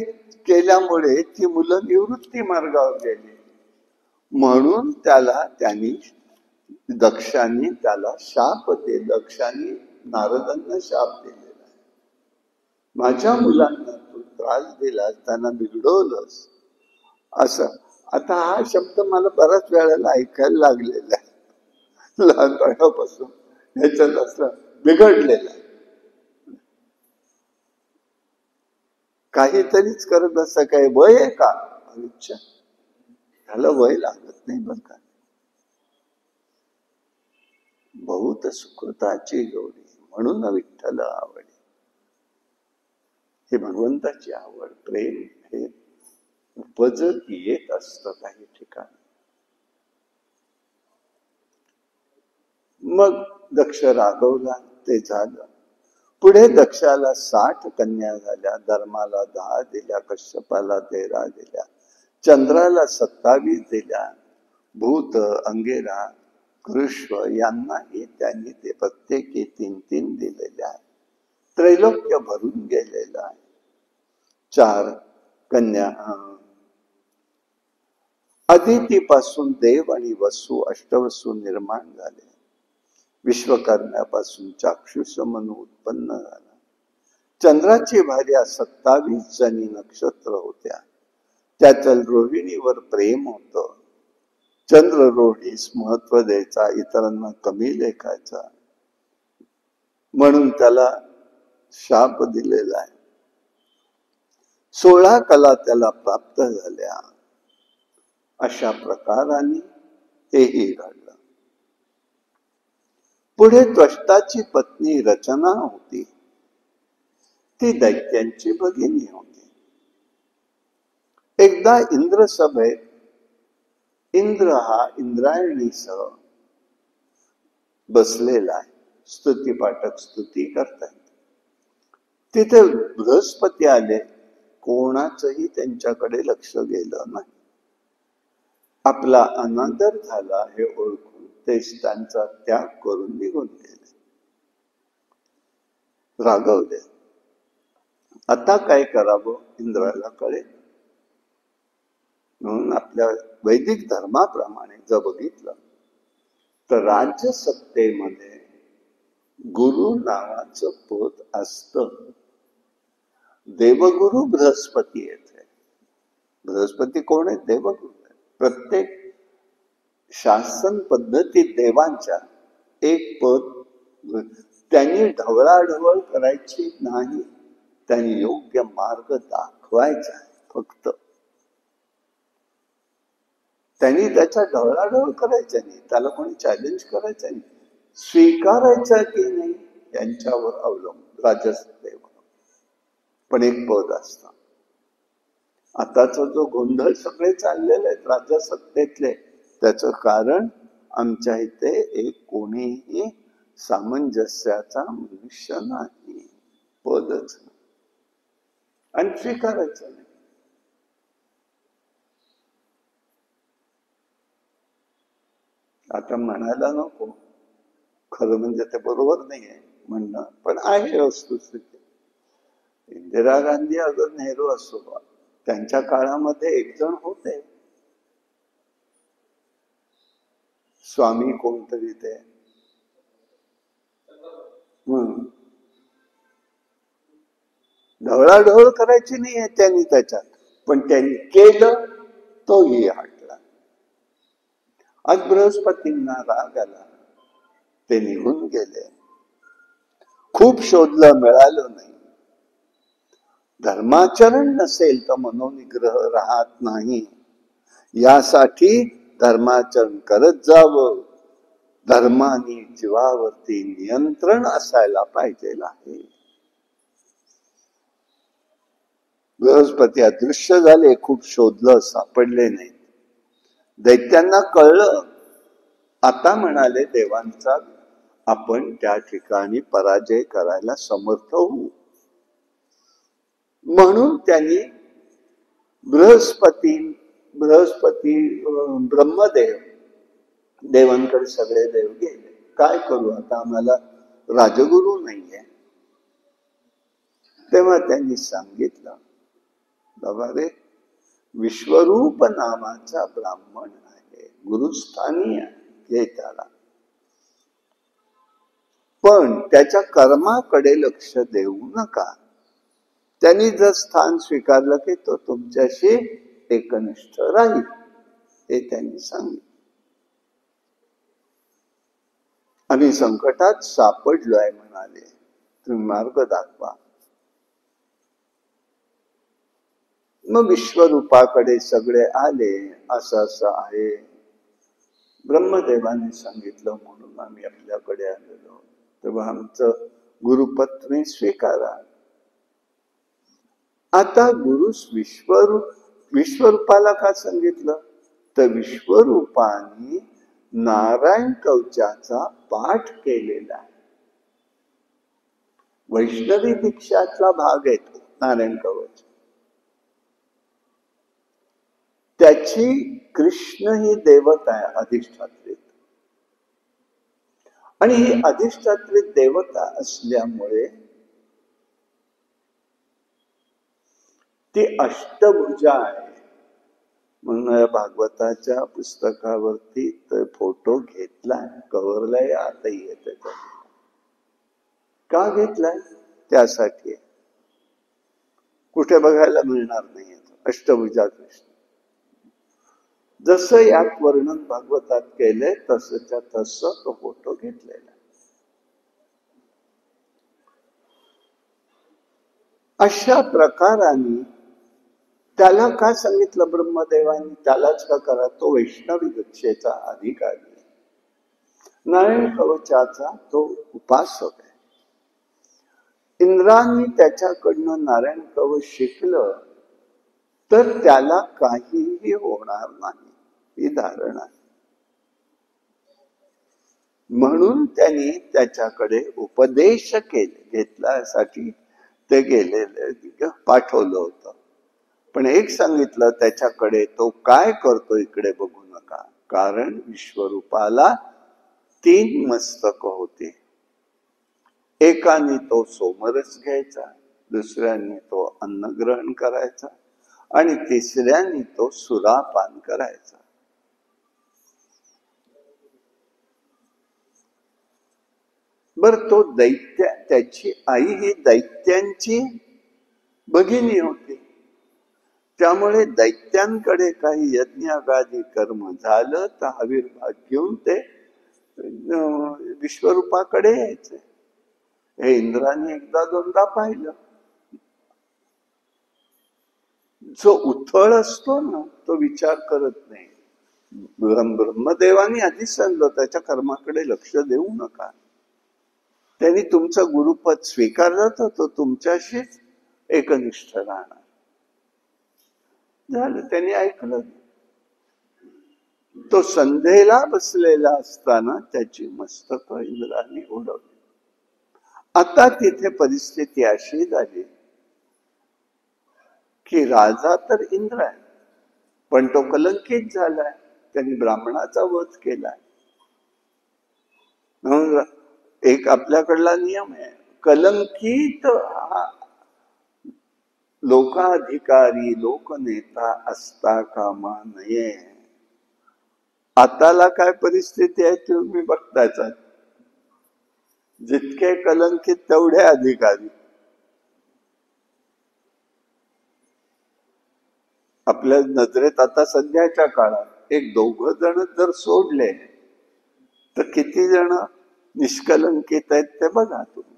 केल्यामुळे ती मुलं निवृत्ती मार्गावर गेली. म्हणून दक्षाने त्याला शाप दक्षाने नारदांना शाप दिलेला आहे. माझ्या मुलांना तू त्रास दिलास, त्यांना बिघडवलंस असं. आता हा शब्द मला बऱ्याच वेळेला ऐकायला लागलेला आहे लहानपणापासून. ह्याच्यात असं बिघडलेलं आहे. काहीतरीच करत असं काय वय आहे का? अच्छा, त्याला वय लागत नाही बरं का. बहुत सुकृताची जोडी, म्हणून विठ्ठल आवडी. हे भगवंताची आवड, प्रेम हे उपजत येत असतं काही ठिकाणी. मग दक्ष रागवला, ते झालं. पुढे दक्षाला 60 कन्या झाल्या, धर्माला 10 दिल्या, कश्यपाला 13 दिल्या, चंद्राला 27 दिल्या, भूत, अंगेरा, कृष्व यांनाही त्यांनी ते प्रत्येकी 3-3 दिलेले आहे. त्रैलोक्य भरून गेलेलं आहे. 4 कन्या. अदितीपासून देव आणि वसू, अष्टवसू निर्माण झाले. विश्वकर्म्यापासून चाक्षुष मनु उत्पन्न झाला. चंद्राची भार्या 27 जणी नक्षत्र होत्या. त्याच्या रोहिणीवर प्रेम होतं. चंद्र रोहिणीस महत्व द्यायचा, इतरांना कमी लेखायचा, म्हणून त्याला शाप दिलेला आहे. 16 कला त्याला प्राप्त झाल्या. अशा प्रकाराने हेही घडलं. पुढे त्वष्टाची पत्नी रचना होती. ती दैत्यांची भगिनी होती. एकदा इंद्र सभेत इंद्र हा इंद्रायणीसह बसलेला आहे. स्तुती पाठक स्तुती करतात. तिथे बृहस्पती आले. कोणाचंही त्यांच्याकडे लक्ष गेलं नाही. आपला अनादर झाला हे ओळखून तेच त्यांचा त्याग करून निघून गेले, रागवले. आता काय करावं इंद्राला कळेल. म्हणून आपल्या वैदिक धर्माप्रमाणे जर बघितलं तर राज्य सत्तेमध्ये गुरु नावाचं पद असतं. देवगुरु बृहस्पती येथे. बृहस्पती कोण आहे? देवगुरु आहे. प्रत्येक शासन पद्धतीत देवांच्या एक पद. त्यांनी ढवळाढवळ करायची नाही, त्यांनी योग्य मार्ग दाखवायचा फक्त. त्यांनी त्याच्या ढवळाढवळ करायचा नाही, त्याला कोणी चॅलेंज करायचं नाही, स्वीकारायचा की नाही यांच्यावर अवलंबून राजसत्तेवर. पण एक पद असतं. आताचा जो गोंधळ सगळे चाललेले आहेत राजसत्तेतले, त्याचं कारण आमच्या इथे एक कोणीही सामंजस्याचा मनुष्य नाही, पदच नाही, आणि स्वीकारायचं नाही. आता म्हणायला नको, खरं म्हणजे ते बरोबर नाही आहे म्हणणं, पण आहे वस्तुस्थिती. इंदिरा गांधी अगर नेहरू असो, त्यांच्या काळामध्ये एक जण होते स्वामी कोणतरी, ते ढवळाढवळ करायची नाहीये त्यांनी त्याच्यात, पण त्यांनी केलं तोही हटला. आज बृहस्पतींना राग आला, ते निघून गेले. खूप शोधलं, मिळालं नाही. धर्माचरण नसेल तर मनोनिग्रह राहत नाही. यासाठी धर्माचरण करत जावं. धर्माने जीवावरती नियंत्रण असायला पाहिजे आहे. बृहस्पती अदृश्य झाले, खूप शोधलं, सापडले नाही. दैत्यांना कळलं. आता म्हणाले देवांचा आपण त्या ठिकाणी पराजय करायला समर्थ होऊ. म्हणून त्यांनी बृहस्पती ब्रह्मदेव देवांकडे सगळे देव गेले. काय करू आता, आम्हाला राजगुरू नाहीये. तेव्हा त्यांनी सांगितलं, बाबा रे, विश्वरूप नावाचा ब्राह्मण आहे, गुरुस्थानी आहे, हे त्याला, पण त्याच्या कर्माकडे लक्ष देऊ नका. त्यांनी जर स्थान स्वीकारलं की तो तुमच्याशी एकनिष्ठ राहील, हे त्यांनी सांगितलं. आणि संकटात सापडलोय म्हणाले, तुम्ही मार्ग दाखवा. मग विश्वरूपाकडे सगळे आले, असं असं आहे. ब्रह्मदेवाने सांगितलं म्हणून आम्ही आपल्याकडे आलेलो. तेव्हा आमचं गुरुपत्नी स्वीकारा. आता गुरु विश्वरूपाला का सांगितलं, तर विश्वरूपाने नारायण कवचाचा पाठ केलेला आहे. वैष्णवी दीक्षातला भाग येतो नारायण कवच. त्याची कृष्ण ही देवता आहे अधिष्ठात्रीत, आणि ही अधिष्ठात्रीत देवता असल्यामुळे ती अष्टभुजा आहे. म्हणून भागवताच्या पुस्तकावरती तो फोटो घेतलाय, कव्हरलाय, आताही येते. का घेतलाय? त्यासाठी. कुठे बघायला मिळणार नाही अष्टभुजा कृष्ण. जसं यात वर्णन भागवतात केलंय तसंच्या तसं तो फोटो घेतलेला. अशा प्रकाराने त्याला का सांगितलं ब्रह्मदेवानी, त्यालाच का करा, तो वैष्णवी दीक्षेचा अधिकारी आहे, नारायण कवचाचा तो उपासक आहे. इंद्रांनी त्याच्याकडनं नारायण कवच शिकलं तर त्याला काहीही होणार नाही, ही धारणा. म्हणून त्यांनी त्याच्याकडे उपदेश केले, घेतल्यासाठी ते गेलेले, पाठवलं होतं. पण एक सांगितलं त्याच्याकडे, तो काय करतो इकडे बघू नका, कारण विश्वरूपाला 3 मस्तक होते. एकाने तो सोमरस घ्यायचा, दुसऱ्याने तो अन्न ग्रहण करायचा आणि तिसऱ्याने तो सुरापान करायचा. बर, तो दैत्य, त्याची आई ही दैत्यांची भगिनी होती. त्यामुळे दैत्यांकडे काही यज्ञागादी कर्म झालं तर आविर्भाव घेऊन ते विश्वरूपाकडे यायचे. हे इंद्राने एकदा दोनदा पाहिलं. जो उथळ असतो ना, तो विचार करत नाही. ब्रह्मदेवाने आधी सांगितलं त्याच्या कर्माकडे लक्ष देऊ नका. त्यांनी तुमचं गुरुपद स्वीकारलं तर तो तुमच्याशीच एकनिष्ठ राहणार. झालं, त्यांनी ऐकलं. तो संध्येला बसलेला असताना त्याची मस्तक इंद्राने उडवली. आता तिथे परिस्थिती अशी झाली की राजा तर इंद्र आहे, पण तो कलंकित झालाय. त्यांनी ब्राह्मणाचा वध केलाय. एक आपल्याकडला नियम आहे, कलंकित हा लोकाधिकारी लोकनेता असता कामा नये. आताला काय परिस्थिती आहे तुम्ही बघताच. जितके कलंकित तेवढे अधिकारी. आपल्या नजरेत आता सध्याच्या काळात 1-2 जण जर सोडले तर किती जण निष्कलंकित आहेत ते बघा तुम्ही.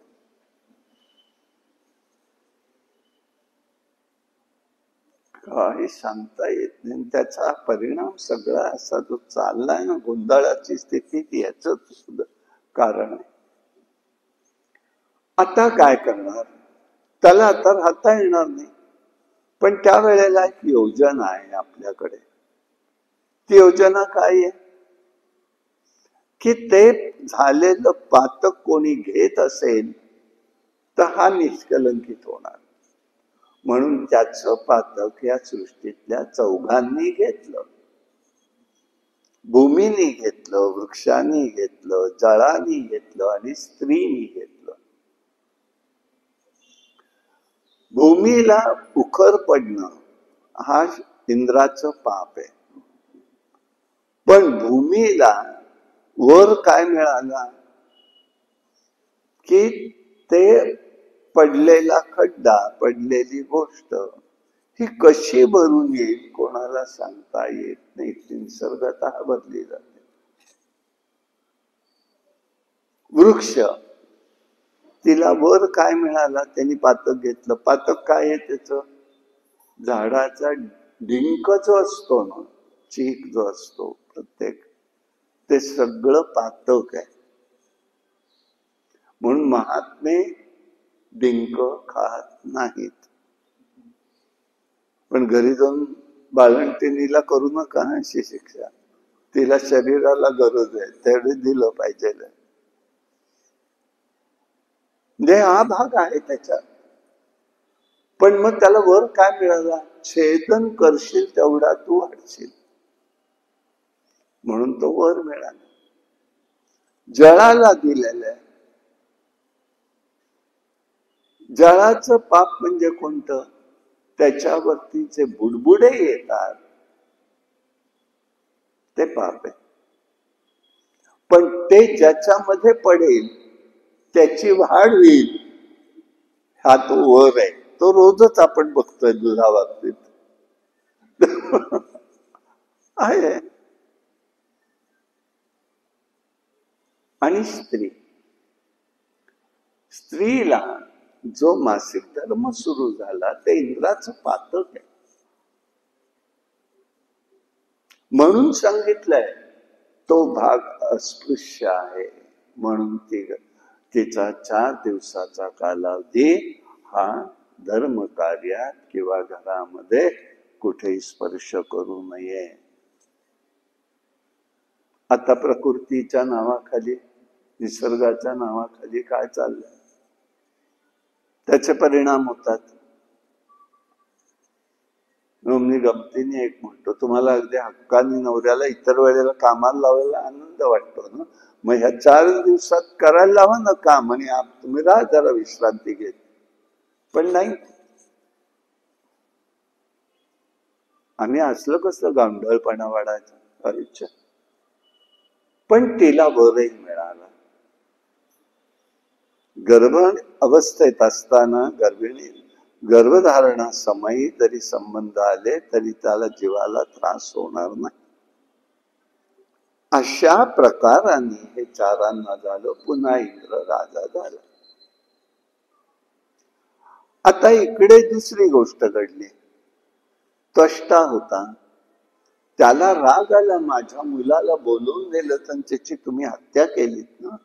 काही सांगता येत नाही. त्याचा परिणाम सगळा असा जो चाललाय ना, गोंधळाची स्थिती, ती याच कारण आहे. आता काय करणार? त्याला आता राहता येणार नाही. पण त्यावेळेला एक योजना आहे आपल्याकडे. ती योजना काय आहे की ते झालेलं पातक कोणी घेत असेल तर हा निष्कलंकित होणार. म्हणून त्याचं पातक या सृष्टीतल्या चौघांनी घेतलं. भूमीनी घेतलं, वृक्षांनी घेतलं, जळानी घेतलं आणि स्त्रीनी घेतलं. भूमीला उखर पडणं हा इंद्राचं पाप आहे. पण भूमीला वर काय मिळाला की ते पडलेला खड्डा, पडलेली गोष्ट ही कशी भरून येईल कोणाला सांगता येत नाही. ती निसर्गतः भरली जाते. वृक्ष, तिला वर काय मिळाला, त्यांनी पातक घेतलं. पातक काय आहे त्याचं? झाडाचा डिंक जो असतो ना, चीक जो असतो प्रत्येक, ते सगळं पातक आहे. म्हणून महात्मे डिंक खात नाहीत. पण घरी जाऊन बाळंतिणीला करू नका अशी शिक्षा. तिला शरीराला गरज आहे तेवढे दिलं पाहिजे. म्हणजे हा भाग आहे त्याच्यात. पण मग त्याला वर काय मिळाला? छेदन करशील तेवढा तू वाढशील, म्हणून तो वर मिळाला. जळाला दिलेलं आहे. जळाचं पाप म्हणजे कोणतं? त्याच्यावरती जे बुडबुडे येतात ते पाप आहे. पण ते ज्याच्यामध्ये पडेल त्याची वाढ होईल हा तो वर आहे. तो रोजच आपण बघतोय दुधाबाबतीत आहे. आणि स्त्रीला जो मासिक धर्म सुरू झाला ते इंद्राचं पातक आहे. म्हणून सांगितलंय तो भाग अस्पृश्य आहे. म्हणून तिचा 4 दिवसाचा कालावधी हा धर्म कार्यात किंवा घरामध्ये कुठेही स्पर्श करू नये. आता प्रकृतीच्या नावाखाली, निसर्गाच्या नावाखाली काय चाललंय, त्याचे परिणाम होतात. मी गमतीने एक म्हणतो, तुम्हाला अगदी हक्काने नवऱ्याला इतर वेळेला कामाला लावायला आनंद वाटतो ना, मग ह्या 4 दिवसात करायला लावा ना काम, आणि तुम्ही राहा जरा विश्रांती घेत. पण नाही, आम्ही असलं कसलं गांढळपणा वाढायचा. अच्छा, पण तिला वरही मिळाला. गर्भ अवस्थेत असताना गर्भधारणा समयी जरी संबंध आले तरी त्याला जीवाला त्रास होणार नाही. अशा प्रकाराने हे चारांना झालं. पुन्हा इंद्र राजा झाला. आता इकडे दुसरी गोष्ट घडली. त्वष्टा होता, त्याला राग आला, माझ्या मुलाला बोलवून नेलं तर त्याची तुम्ही हत्या केलीत ना,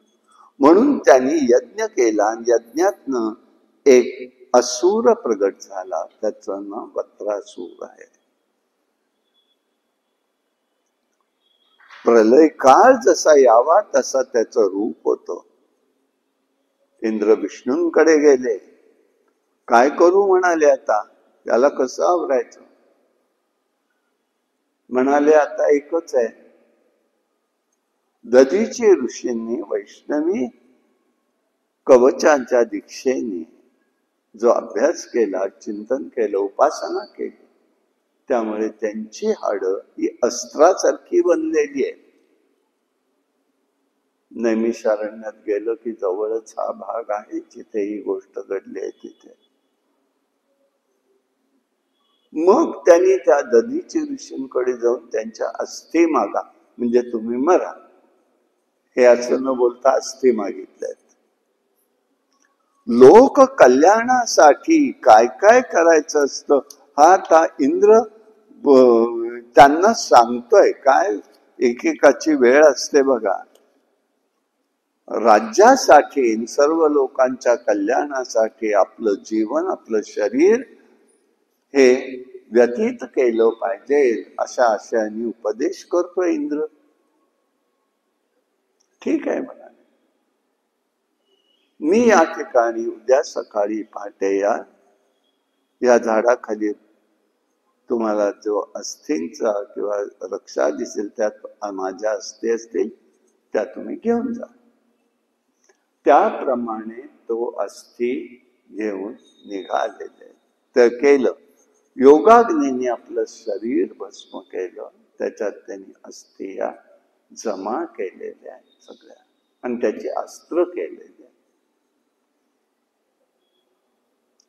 म्हणून त्यांनी यज्ञ केला. आणि यज्ञातनं एक असुर प्रगट झाला, त्याचं नाव वत्रासुर आहे. प्रलय काळ जसा यावा तसा त्याचं रूप होतं. इंद्र विष्णूंकडे गेले. काय करू म्हणाले, आता त्याला कसं आवरायचं. म्हणाले आता एकच आहे. दधीची ऋषींनी वैष्णवी कवचांच्या दीक्षेने जो अभ्यास केला, चिंतन केलं, उपासना केली, त्यामुळे त्यांची हाडं ही अस्त्रासारखी बनलेली आहे. नैमिषारण्यात गेलं की जवळच हा भाग आहे जिथे ही गोष्ट घडली आहे तिथे. मग त्यांनी त्या दधीची ऋषींकडे जाऊन त्यांच्या अस्थी मागा, म्हणजे तुम्ही मरा, हे असं न बोलता अस्थी मागितल्यात. लोक कल्याणासाठी काय काय करायचं असतं हा आता इंद्र त्यांना सांगतोय. काय एकेकाची वेळ असते बघा. राज्यासाठी, सर्व लोकांच्या कल्याणासाठी आपलं जीवन, आपलं शरीर हे व्यतीत केलं पाहिजे, अशा आशयाने उपदेश करतोय इंद्र. ठीक आहे म्हणाले, मी या ठिकाणी उद्या सकाळी पहाटे या झाडाखाली तुम्हाला जो अस्थींचा किंवा रक्षा दिसेल त्यात माझ्या अस्थी असतील, त्या तुम्ही घेऊन जा. त्याप्रमाणे तो अस्थी घेऊन निघालेले. तर केलं. योगाग्नीने आपलं शरीर भस्म केलं. त्याच्यात त्यांनी अस्थिया जमा केलेल्या आहेत सगळ्या, आणि त्याची अस्त्र केलेली आहेत.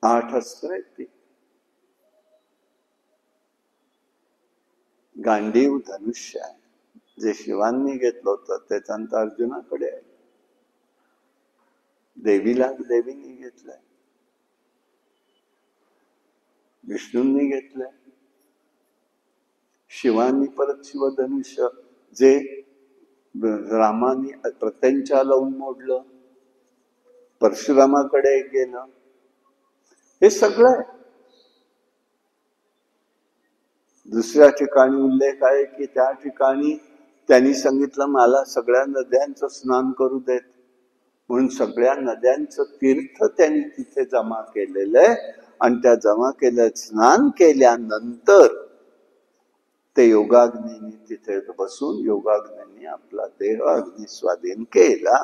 8 अस्त्र आहेत ती. गांडीव धनुष्य आहे, जे शिवांनी घेतलं होतं, त्याच्यानंतर अर्जुनाकडे आहे. देवीने घेतलंय, विष्णूंनी घेतलंय. शिवांनी परत शिवधनुष्य जे रामाने प्रत्यंचा लावून मोडलं, परशुरामाकडे गेलं. हे सगळं आहे. दुसऱ्या ठिकाणी उल्लेख आहे की त्या ठिकाणी त्यांनी सांगितलं मला सगळ्या नद्यांचं स्नान करू देत, म्हणून सगळ्या नद्यांचं तीर्थ त्यांनी तिथे जमा केलेलं आहे. आणि त्या जमा केल्या स्नान केल्यानंतर ते योगाग्नीने तिथे बसून योगाग्नीने आपला देह अग्नी स्वाधीन केला.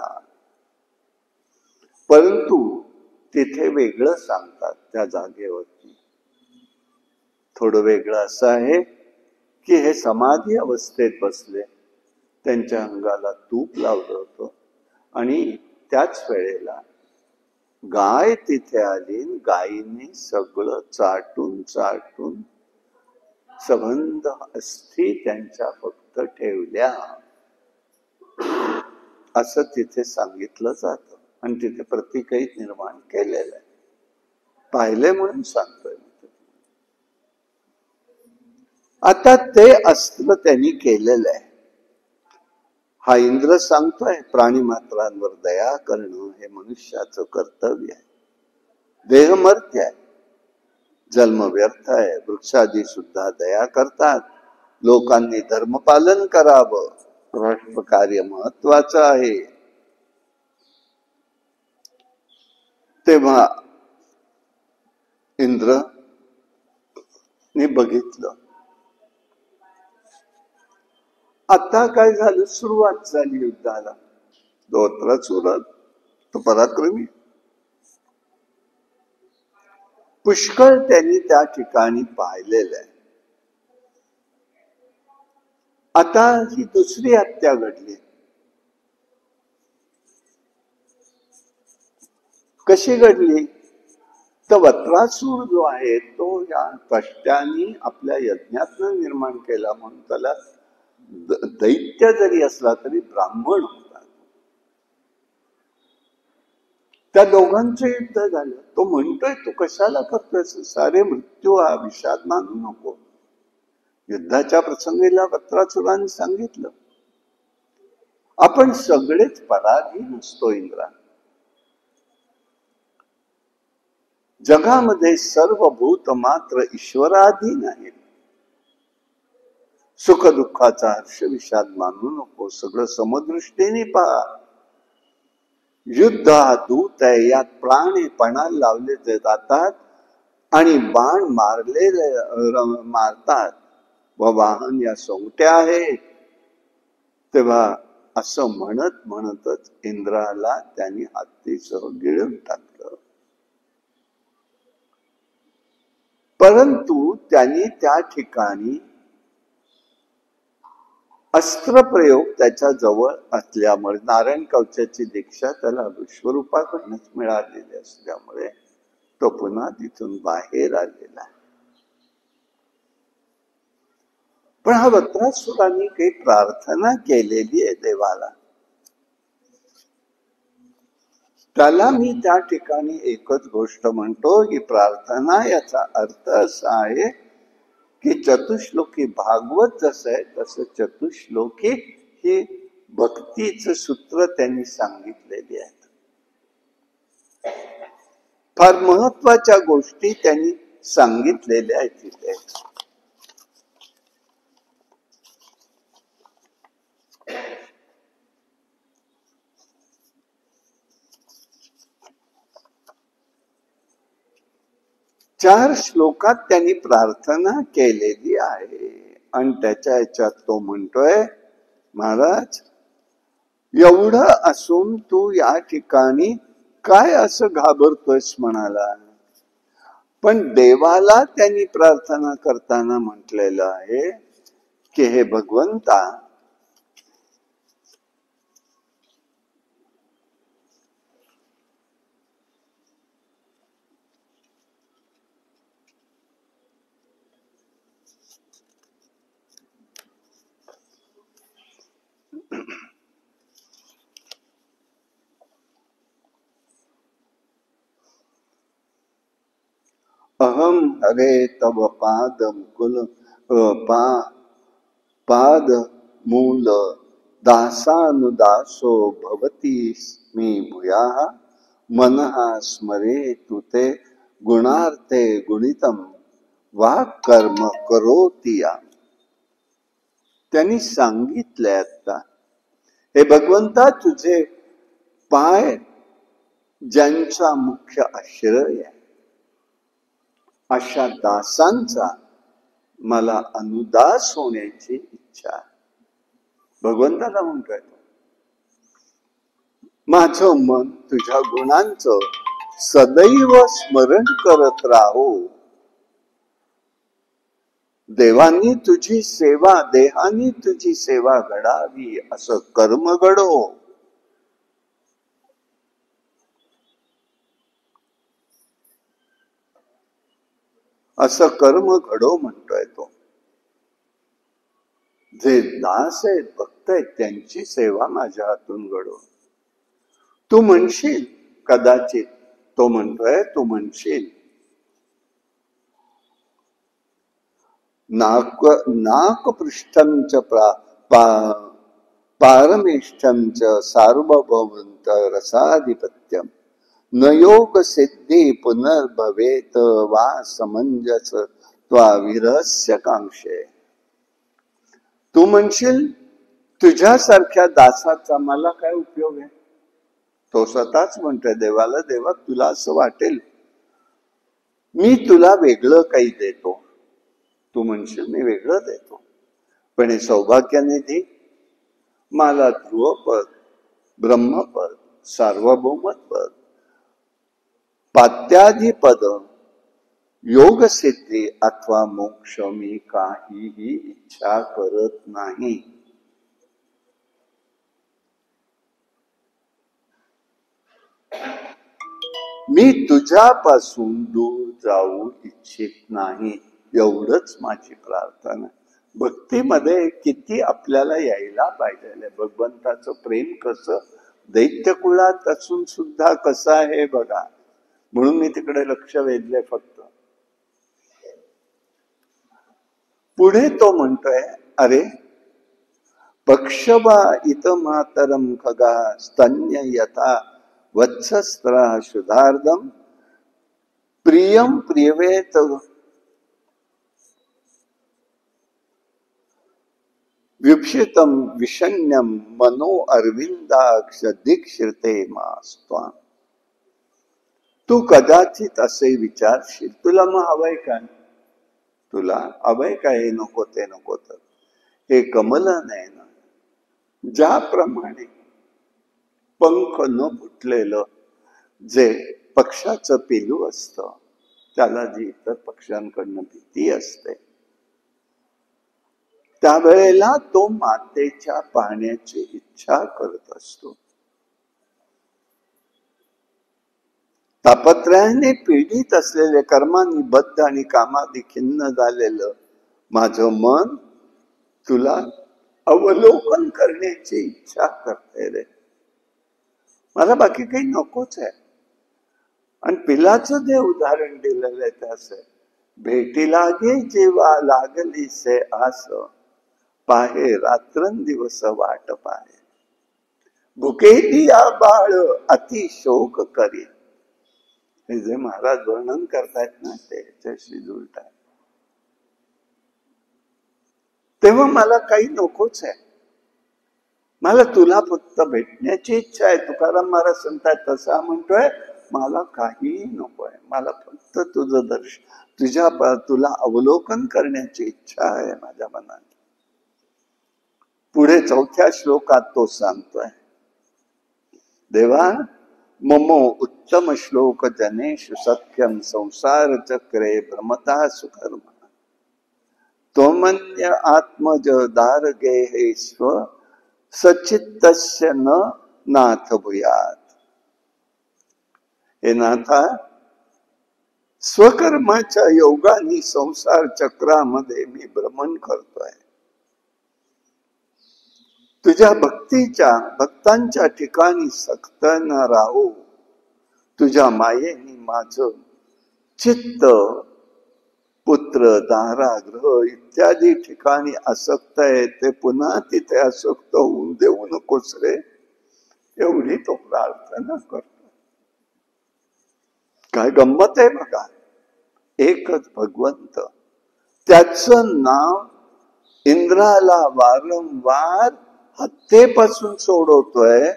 परंतु तिथे वेगळं सांगतात. त्या जागेवरती थोडं वेगळं असं आहे की हे समाधी अवस्थेत बसले, त्यांच्या अंगाला तूप लावलं होतं, आणि त्याच वेळेला गाय तिथे आली. गायीने सगळं चाटून संबंध अस्थी त्यांच्या फक्त ठेवल्या, असं तिथे सांगितलं जातं. आणि तिथे प्रतीकही निर्माण केलेलं आहे. पाहिले म्हणून सांगतोय. आता ते अस्त्र त्यांनी केलेलं आहे. हा इंद्र सांगतोय प्राणी मात्रांवर दया करणं हे मनुष्याचं कर्तव्य आहे. देह मर्त्य आहे, जन्म व्यर्थ आहे. वृक्षादी सुद्धा दया करतात. लोकांनी धर्मपालन करावं, राष्ट्रकार्य महत्वाचं आहे. तेव्हा इंद्र मी बघितलं. आता काय झालं, सुरुवात झाली युद्धाला. धोत्रासुर तो पराक्रमी, पुष्कळ त्यांनी त्या ठिकाणी पाहिलेलं आहे. आता ही दुसरी हत्या घडली. कशी घडली? तर वत्रासूर जो आहे तो या कष्टाने आपल्या यज्ञातनं निर्माण केला म्हणून त्याला दैत्य जरी असला तरी ब्राह्मण होता. त्या दोघांचं युद्ध झालं. तो म्हणतोय, तू कशाला करतोय सारे मृत्यू हा विषाद मानू नको. युद्धाच्या प्रसंगीला वत्रासुराने सांगितलं, आपण सगळेच पराधीन असतो इंद्रा. जगामध्ये सर्व भूत मात्र ईश्वराधीन आहेत. सुख दुःखाचा हर्ष विषाद मानू नको, सगळं समदृष्टीने पहा. युद्ध हा दूत आहे, यात प्राण पणाला लावले जातात आणि बाण मारतात व वाहन या सोंगट्या आहेत. तेव्हा असं म्हणत म्हणतच इंद्राला त्यांनी हत्तीसह गिळून टाकलं. परंतु त्यांनी त्या ठिकाणी अस्त्रप्रयोग त्याच्या जवळ असल्यामुळे, नारायण कवचाची दीक्षा त्याला विश्वरूपाकडूनच मिळालेली असल्यामुळे तो पुन्हा तिथून बाहेर आलेला. पण हा वत्रासुराने काही प्रार्थना केलेली आहे देवाला. त्याला मी त्या ठिकाणी एकच गोष्ट म्हणतो की प्रार्थना याचा अर्थ असा आहे की चतुश्लोकी भागवत जसं आहे तसं चतुश्लोकी ही भक्तीचं सूत्र त्यांनी सांगितलेली आहेत. फार महत्वाच्या गोष्टी त्यांनी सांगितलेल्या आहेत तिथे. चार श्लोकात त्यांनी प्रार्थना केलेली आहे आणि त्याच्या ह्याच्यात तो म्हणतोय, महाराज एवढं असून तू या ठिकाणी काय असं घाबरतोयस म्हणाला. पण देवाला त्यांनी प्रार्थना करताना म्हटलेलं आहे की हे भगवंता, अहम हरे तव पाद मुकुल पाद मूल दासानुदासो भवती स्मी भूयाः मनः स्मरे तुते गुणार्थे गुणितम वाक् कर्म करोति या. त्यांनी सांगितलंय आता, हे भगवंता तुझे पाय ज्यांचा मुख्य आश्रय आहे अशा दासांचा मला अनुदास होण्याची इच्छा. भगवंताला म्हणतोय, माझं मन तुझ्या गुणांचं सदैव स्मरण करत राहो. देवांनी तुझी सेवा, देहानी तुझी सेवा घडावी असं कर्म घडो. असं कर्म घडो म्हणतोय तो. जे दास आहेत, भक्त आहेत, त्यांची सेवा माझ्या हातून घडो. तू म्हणशील कदाचित, तो म्हणतोय तू म्हणशील, नाकपृष्ठं च पारमेष्ठं च सार्वभौमंत रसाधिपत्यम न योग सिद्धी पुनर्भवेत वा समंजस त्वा विरहस्य कांक्षे. तू म्हणशील तुझ्यासारख्या दासाचा मला काय उपयोग आहे. तो स्वतःच म्हणतोय देवाला, देवा तुला असं वाटेल मी तुला वेगळं काही देतो, तू म्हणशील मी वेगळं देतो, पण हे सौभाग्यनिधी मला ध्रुवपद, ब्रह्मपद, सार्वभौमत्व, पात्याधिपद, योग सिद्धी अथवा मोक्ष मी काहीही इच्छा करत नाही. मी तुझ्यापासून दूर जाऊ इच्छित नाही, एवढंच माझी प्रार्थना. भक्तीमध्ये किती आपल्याला यायला पाहिजे. भगवंताचं प्रेम कसं दैत्य कुळात असून सुद्धा कसं आहे बघा. म्हणून मी तिकडे लक्ष वेधले फक्त. पुढे तो म्हणतोय, अरे पक्षवा इत मातरम खगा स्तन्य यथा वत्सस्त्रा शुधार्दम प्रियम प्रियवेत विक्षितम विषण्यम मनो अरविंदाक्ष दीक्षिते मास्त्वाम. तू कदाचित असे विचारशील, तुला मग हवंय काय, तुला हवंय काय, हे नको ते नको. तर हे कमलन आहे ना, ज्याप्रमाणे पंख न फुटलेलं जे पक्षाचं पिलू असतं, त्याला जी इतर पक्ष्यांकडनं भीती असते, त्यावेळेला तो मातेच्या पाहण्याची इच्छा करत असतो. तापत्रयाने पीडित असलेले, कर्मानी बद्ध आणि कामादी खिन्न झालेलं माझं मन तुला अवलोकन करण्याची इच्छा करते रे. मला बाकी काही नकोच आहे. आणि पिलाचं जे उदाहरण दिलेलं आहे त्याच आहे, भेटी लागे जेव्हा लागली से आस, पाहे रात्रंदिवस वाट पाहे, भुके दिया बाळ अति शोक करी. हे जे महाराज वर्णन करतायत ना, त्याच्याशी जुळत आहे. तेव्हा मला काही नकोच आहे, मला तुला फक्त भेटण्याची इच्छा आहे. तुकाराम महाराज सांगतायत तसा म्हणतोय, मला काही नकोय, मला फक्त तुझं दर्शन, तुला अवलोकन करण्याची इच्छा आहे माझ्या मनात. पुढे 4थ्या श्लोकात तो सांगतोय, देवा ममो उत्तम श्लोक जनेषु सत्यम संसार चक्रे भ्रमता सुकर्म, तोमन्य आत्मज दार गेहे स्व सचित्तस्य न नाथ भूयात. हे नाथा, स्वकर्माच्या योगाने संसार चक्रामध्ये मी भ्रमण करतोय. तुझ्या भक्तांच्या ठिकाणी सक्त न राहू, तुझ्या मायेने माझं चित्त पुत्र, दारा, ग्रह इत्यादी ठिकाणी आसक्त आहे, ते पुन्हा तिथे आसक्त होऊन देऊ नकोस रे, एवढी तो प्रार्थना करतो. काय गंमत आहे बघा. एकच भगवंत, त्याचं नाव इंद्राला वारंवार हत्येपासून सोडवतोय,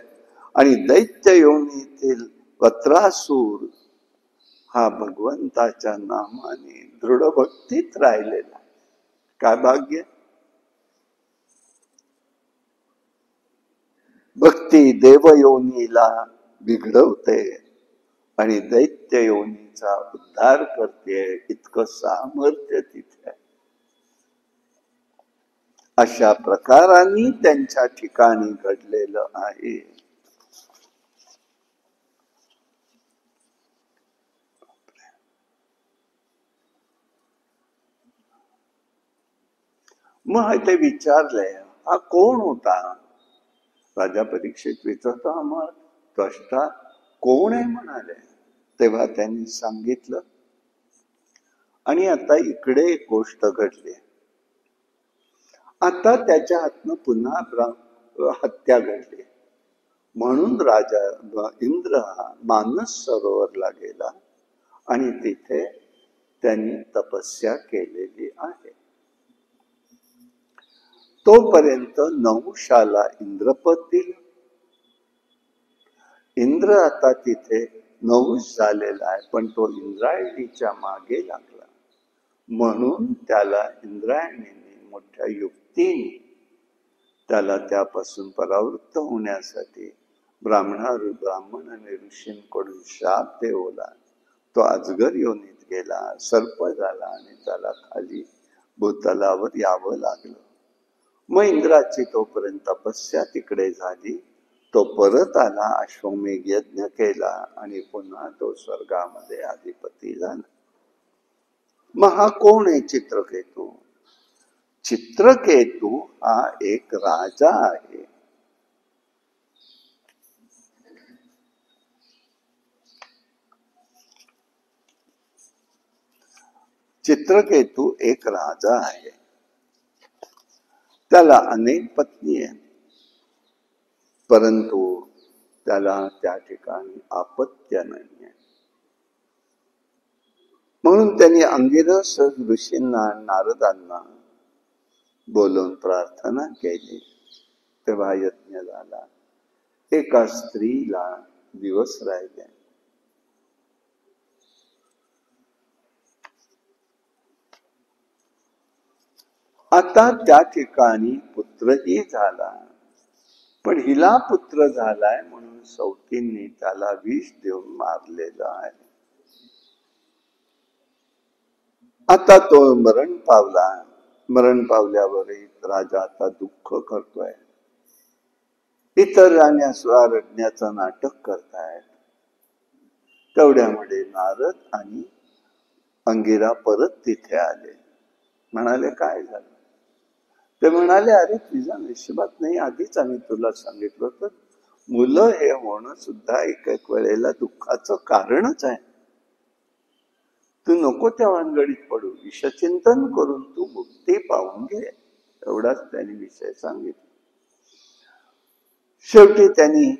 आणि दैत्य योनीतील वत्रासूर हा भगवंताच्या नामाने दृढ भक्तीत राहिलेला. काय भाग्य. भक्ती देवयोनीला बिघडवते आणि दैत्य योनीचा उद्धार करते, इतकं सामर्थ्य तिथे. अशा प्रकाराने त्यांच्या ठिकाणी घडलेलं आहे. मग ते विचारलंय, हा कोण होता. राजा परीक्षित विचारतो, मग त्वष्टा कोण आहे म्हणाले. तेव्हा त्यांनी सांगितलं. आणि आता इकडे एक गोष्ट घडली. आता त्याच्या हातनं पुन्हा हत्या घडली. म्हणून राजा इंद्र हा मानस सरोवरला गेला आणि तिथे त्यांनी तपस्या केलेली आहे. तोपर्यंत नहुषाला इंद्रपद दिलं. इंद्र आता तिथे नहुष झालेला आहे, पण तो इंद्रायणीच्या मागे लागला. म्हणून त्याला इंद्रायणीने मोठ्या युक्तीने त्याला त्यापासून परावृत्त होण्यासाठी ब्राह्मणाने ऋषींकडून शाप देवला. तो अजगर योनीत गेला, सर्प झाला आणि त्याला खाली भूतलावर यावं लागलं. मग इंद्राची तोपर्यंत तपस्या तिकडे झाली. तो परत आला, अश्वमेध यज्ञ केला आणि पुन्हा तो स्वर्गामध्ये अधिपती झाला. मग हा कोण आहे चित्रकेतू? चित्रकेतू हा एक राजा आहे. चित्रकेतू एक राजा आहे. त्याला अनेक पत्नी आहेत, परंतु त्याला त्या ठिकाणी अपत्य नाही आहे. म्हणून त्यांनी अंगिरस ऋषींना, नारदांना बोलून प्रार्थना केली. तेव्हा यज्ञ झाला. एका स्त्रीला दिवस राहिले. आता त्या ठिकाणी पुत्रही झाला, पण हिला पुत्र झालाय म्हणून सौतींनी त्याला विष देऊन मारलेला आहे. आता तो मरण पावला. मरण पावल्यावरही राजा आता दुःख करतोय. इतर राण्या रडण्याचं नाटक करतायत. तेवढ्यामध्ये नारद आणि अंगिरा परत तिथे आले. म्हणाले, काय झालं? ते म्हणाले, अरे तुझ्या नशिबात नाही, आधीच आम्ही तुला सांगितलं होतं, मुलं हे होणं सुद्धा एक एक वेळेला दुःखाचं कारणच आहे. तू नको त्या वानगडीत पडू, ईशचिंतन करून तू मुक्ती पाहून घे. एवढाच त्यांनी विषय सांगितला. शेवटी त्यांनी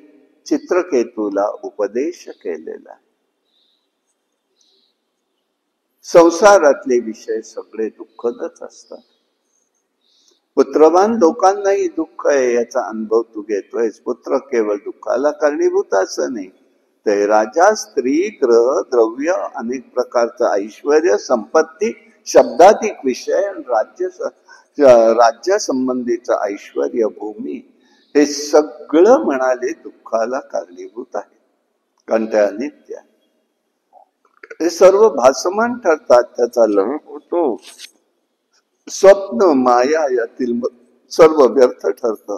चित्रकेतूला उपदेश केलेला. संसारातले विषय सगळे दुःखदच असतात. पुत्रवान लोकांनाही दुःख आहे याचा अनुभव तू घेतोयस. पुत्र केवळ दुःखाला कारणीभूत असं नाही, ते राजा, स्त्री, ग्रह, द्रव्य, अनेक प्रकारचं ऐश्वर्य, संपत्ती, शब्दातिक विषय, राज्य संबंधीचं ऐश्वर्य, भूमी, हे सगळं म्हणाले दुःखाला कारणीभूत आहे. कारण ते अनित्य आहे. हे सर्व भासमान ठरतात, त्याचा लय होतो. स्वप्न, माया यातील सर्व व्यर्थ ठरत.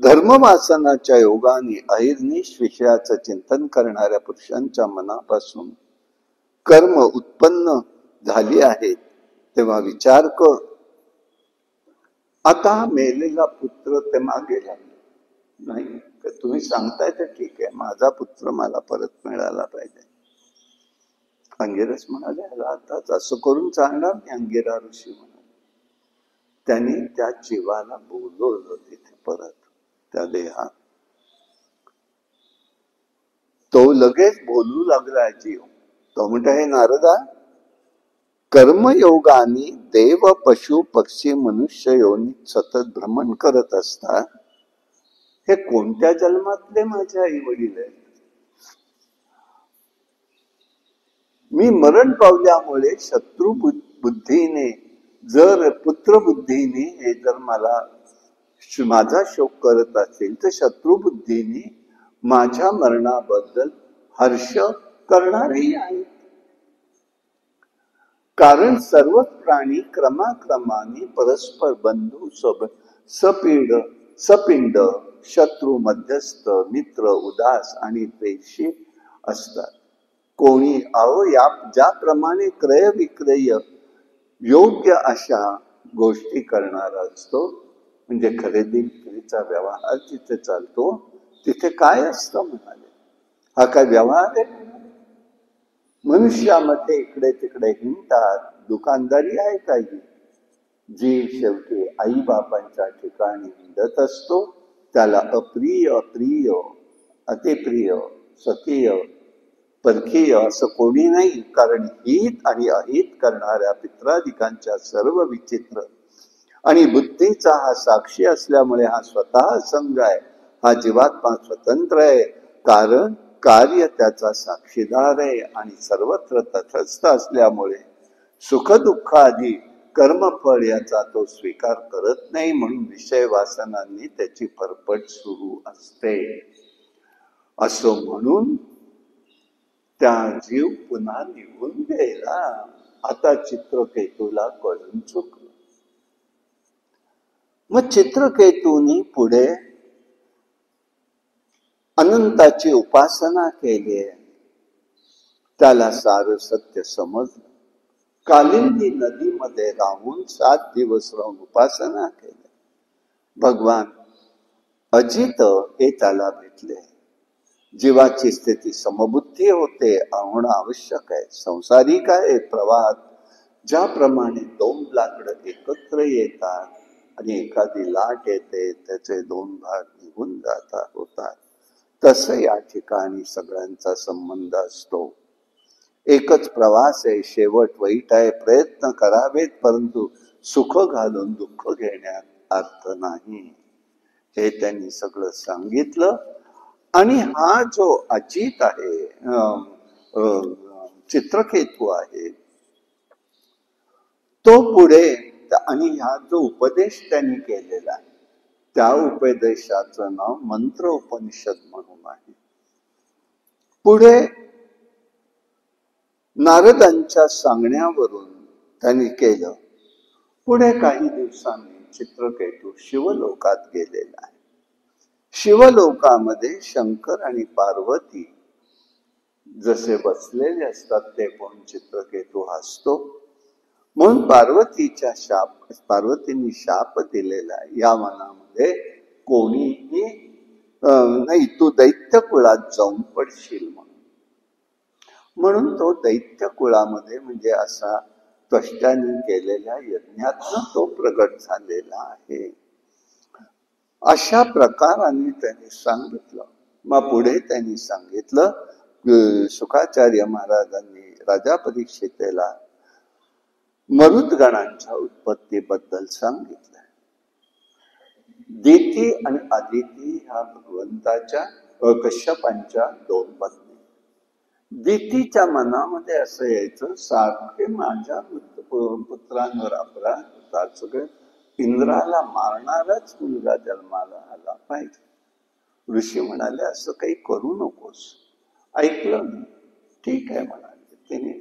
धर्मवासनाच्या योगाने अहिर्निश विषयाचं चिंतन करणाऱ्या पुरुषांच्या मनापासून कर्म उत्पन्न झाली आहेत. तेव्हा विचार कर, आता मेलेला पुत्र ते मागे लागला नाही. तुम्ही सांगताय तर ठीक आहे, माझा पुत्र मला परत मिळाला पाहिजे. अंगिरस म्हणाले, आता असं करून चालणार नाही. अंगिरा ऋषी म्हणाले. त्यांनी त्या जीवाला बोलवलं तिथे परत त्या देहात. तो लगेच बोलू लागला जीव. तो म्हणतो, हे नारदा, कर्मयोगाने देव, पशु, पक्षी, मनुष्य योनीत सतत भ्रमण करत असतात. हे कोणत्या जन्मातले माझे आई वडील आहेत? मी मरण पावल्यामुळे शत्रू बुद्धीने, जर पुत्र बुद्धीने हे जर मला माझा शोक करत असेल, तर शत्रू बुद्धीने माझ्या मरणाबद्दल हर्ष करणारही आहेत. कारण सर्व प्राणी क्रमाक्रमाने परस्पर बंधू, सपिंड, शत्रू, मध्यस्थ, मित्र, उदास आणि द्वेषी असतात. कोणी ज्याप्रमाणे क्रय विक्रय योग्य अशा गोष्टी करणारा असतो, म्हणजे खरेदी विक्रीचा व्यवहार जिथे चालतो तिथे काय असतं म्हणाले? हा काय व्यवहार आहे? मनुष्यामध्ये इकडे तिकडे हिंडतात, दुकानदारी आहे काही. जी शेवटी आई बापांच्या ठिकाणी हिंडत असतो त्याला अप्रिय, प्रिय, अतिप्रिय, सखीय, परकीय असं कोणी नाही. कारण हित आणि अहित करणाऱ्या पित्रादिकांच्या सर्व विचित्र आणि बुद्धीचा हा साक्षी असल्यामुळे हा स्वतः संघ आहे. हा जीवात्मा स्वतंत्र आहे, कारण कार्य त्याचा साक्षीदार आहे आणि सर्वत्र तटस्थ असल्यामुळे सुख दुःख आधी कर्मफळ याचा तो स्वीकार करत नाही, म्हणून विषय वासनांनी त्याची फरफट सुरू असते. असं म्हणून त्या जीव पुन्हा निघून गेला. आता चित्रकेतूला कळून चुकलं. मग चित्रकेतूनी पुढे अनंताची उपासना केली. त्याला सारं सत्य समजलं. कालिंदी नदीमध्ये राहून 7 दिवस राहून उपासना केली. भगवान अजित हे त्याला भेटले. जीवाची स्थिती समबुद्धी होते होणं आवश्यक आहे. संसारिक आहे प्रवाहात ज्याप्रमाणे 2 लाकडं एकत्र येतात आणि एखादी लाट येते, त्याचे 2 भाग निघून होतात, तसं या ठिकाणी सगळ्यांचा संबंध असतो. एकच प्रवास आहे, शेवट वाईट आहे. प्रयत्न करावेत, परंतु सुख घालून दुःख घेण्यात अर्थ नाही, हे त्यांनी सगळं सांगितलं. आणि हा जो अजित आहे, चित्रकेतू आहे, तो पुढे आणि हा जो उपदेश त्यांनी केलेला आहे, त्या उपदेशाचं नाव मंत्र उपनिषद म्हणून आहे. पुढे नारदांच्या सांगण्यावरून त्यांनी केलं. पुढे काही दिवसांनी चित्रकेतू शिवलोकात गेलेला आहे. शिवलोकामध्ये शंकर आणि पार्वती जसे बसलेले असतात ते पण चित्रकेतू हसतो. म्हणून पार्वतींनी शाप दिलेला आहे, या वनामध्ये कोणीही नाही, तू दैत्य कुळात जाऊन पडशील म्हणून तो दैत्य कुळामध्ये म्हणजे असा त्वष्ट्याने केलेल्या यज्ञातनं तो प्रगट झालेला आहे. अशा प्रकाराने त्यांनी सांगितलं. मग पुढे त्यांनी सांगितलं, शुकाचार्य महाराजांनी राजा परीक्षितेला मरुद्गणांच्या उत्पत्तीबद्दल सांगितलं. दिती आणि अदिती ह्या भगवंताच्या कश्यपांच्या 2 पत्नी. दितीच्या मनामध्ये असं यायचं, सारखे माझ्या पुत्रांवर अपराध होतात, सगळे इंद्राला मारणाराच मुलगा जन्माला आला पाहिजे. ऋषी म्हणाले असं काही करू नकोस. ऐकलं नाही. ठीक आहे म्हणाले. तिने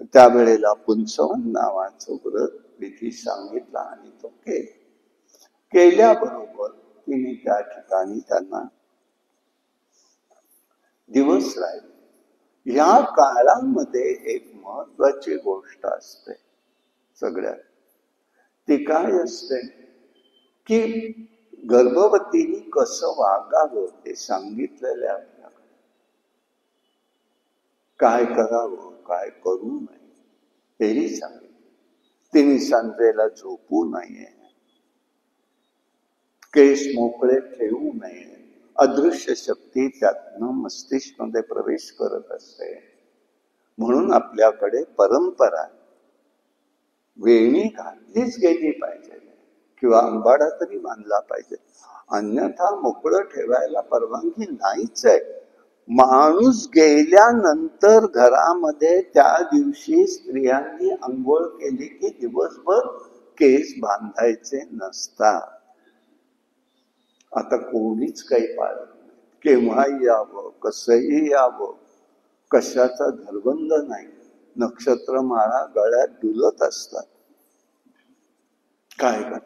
त्यावेळेला पुंसवन नावाचं व्रत विधी सांगितला आणि तो केल्याबरोबर तिने त्या ठिकाणी त्यांना दिवस राहिले. या काळामध्ये एक महत्वाची गोष्ट असते सगळ्यात. ती काय असते की गर्भवतीने कसं वागावं ते सांगितलेलं आहे आपल्याकडे. काय करावं, काय करू नये हेही सांगितलं. तिने सांजेला झोपू नये, केस मोकळे ठेवू नये. अदृश्य शक्ती त्यातनं मस्तिष्कमध्ये प्रवेश करत असते. म्हणून आपल्याकडे परंपरा वेणी घातलीच गेली पाहिजे किंवा अंबाडा तरी बांधला पाहिजे, अन्यथा मोकळं ठेवायला परवानगी नाहीच आहे. माणूस गेल्यानंतर घरामध्ये त्या दिवशी स्त्रियांनी अंघोळ केली की दिवसभर केस बांधायचे नसतात. आता कोणीच काही पाळत नाही. केव्हाही यावं, कसंही यावं, कशाचा धर्बंध नाही. नक्षत्रमाळा गळ्यात डुलत असतात. काय करतात?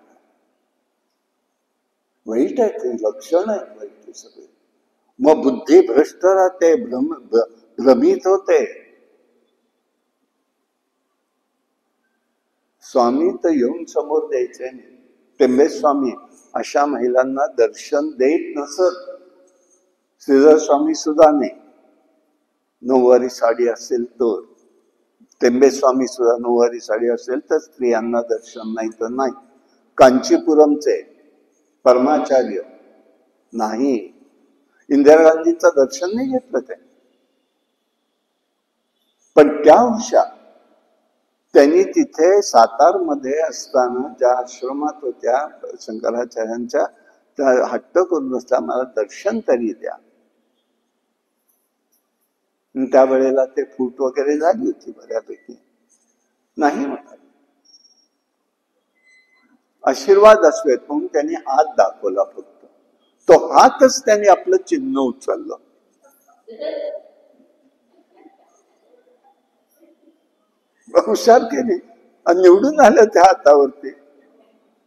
वाईट आहे ते, लक्षण आहे वाईट ते सगळे. मग बुद्धी भ्रष्ट राहते, भ्रमित होते. स्वामी तर येऊन समोर द्यायचे नाही. टेंबे स्वामी अशा महिलांना दर्शन देत नसत. श्रीधर स्वामी सुद्धा नाही. 9वारी साडी असेल तर, टेंबे स्वामी सुद्धा 9वारी साडी असेल तर स्त्रियांना दर्शन नाही तर नाही. कांचीपुरमचे परमाचार्य नाही. इंदिरा गांधींचं दर्शन नाही घेतलं ते. पण त्या उषा त्यांनी तिथे सातारमध्ये असताना ज्या आश्रमात होत्या शंकराचार्यांच्या, त्या हट्ट करून असता मला दर्शन तरी द्या. त्यावेळेला ते फूट वगैरे झाली होती बऱ्यापैकी. नाही म्हणाले. आशीर्वाद असवेत म्हणून त्यांनी हात दाखवला फक्त. तो हातच त्यांनी आपलं चिन्ह उचललं. हुशार केली आणि निवडून आलं त्या हातावरती.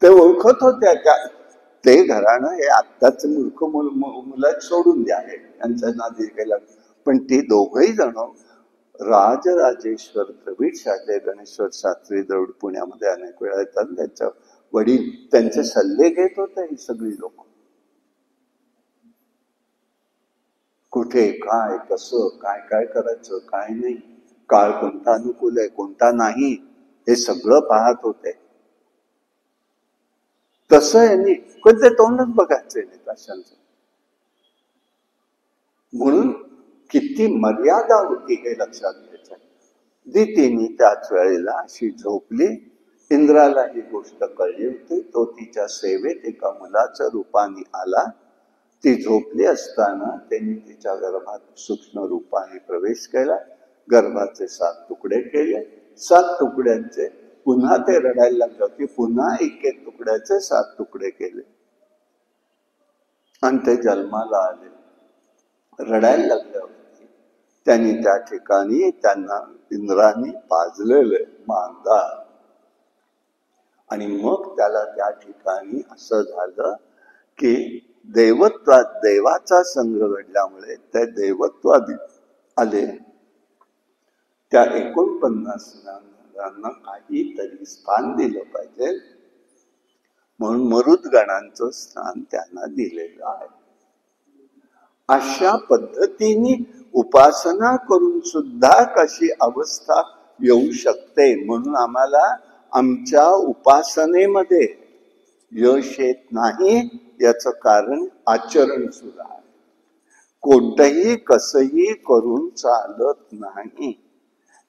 ते ओळखत होत्या त्या. ते घराणं हे आत्ताच मूर्ख मुलं सोडून द्या, हे यांच्या नादी केला. पण ते दोघही जण राजराजेश्वर द्रविड शास्त्री गणेश्वर शास्त्री द्रविड पुण्यामध्ये अनेक वेळा येतात. त्यांच्या वडील त्यांचे सल्ले घेत होते ही सगळी लोक. कुठे काय कसं काय काय करायचं काय नाही, काळ कोणता अनुकूल आहे कोणता नाही, हे सगळं पाहत होते. तसं यांनी पण ते तोंडच बघायचं नाही ताशांचं. म्हणून किती मर्यादा होती हे लक्षात घ्यायचं. दितीने त्याच वेळेला अशी झोपली. इंद्राला ही गोष्ट कळली होती. तो तिच्या सेवेत एका मुलाच्या रूपाने आला. ती झोपली असताना त्यांनी तिच्या गर्भात सूक्ष्म रूपाने प्रवेश केला. गर्भाचे 7 तुकडे केले. 7 तुकड्यांचे पुन्हा ते रडायला लागलं की पुन्हा 1 तुकड्याचे 7 तुकडे केले आणि ते जन्माला आले. रडायला लागल्यावरती त्यांनी त्या ठिकाणी त्यांना इंद्राने पाजलेले मांदा. आणि मग त्याला त्या ठिकाणी असं झालं की देवत्वात देवाचा संघ घडल्यामुळे त्या देवत्वात आले. त्या 49 जणांना काहीतरी स्थान दिलं पाहिजे म्हणून मरुदगणांचं स्थान त्यांना दिलेलं आहे. अशा पद्धतीने उपासना करून सुद्धा कशी अवस्था येऊ शकते. म्हणून आम्हाला आमच्या उपासनेमध्ये यश येत नाही. याचं कारण आचरण सुद्धा आहे. कोणतंही कसंही करून चालत नाही,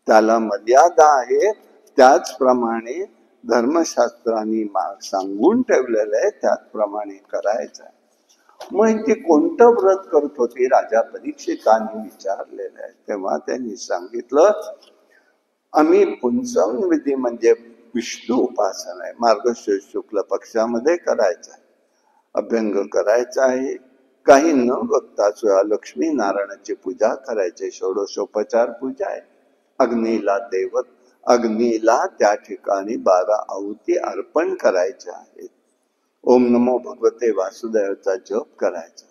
त्याला मर्यादा आहे. त्याचप्रमाणे धर्मशास्त्रांनी सांगून ठेवलेलं आहे त्याचप्रमाणे करायचं. मग ती कोणतं व्रत करत होती राजा परीक्षितांनी विचारलेलं आहे. तेव्हा त्यांनी सांगितलं आम्ही पुंसवन विधी म्हणजे विष्णू उपासना आहे, मार्गशीर्ष शुक्ल पक्षामध्ये करायचं आहे, अभ्यंग करायचा आहे. काही न बघता लक्ष्मी नारायणाची पूजा करायची, षोडशोपचार पूजा आहे. अग्नीला त्या ठिकाणी 12 आहुती अर्पण करायच्या आहेत. ओम नमो भगवते वासुदेवाचा जप करायचा.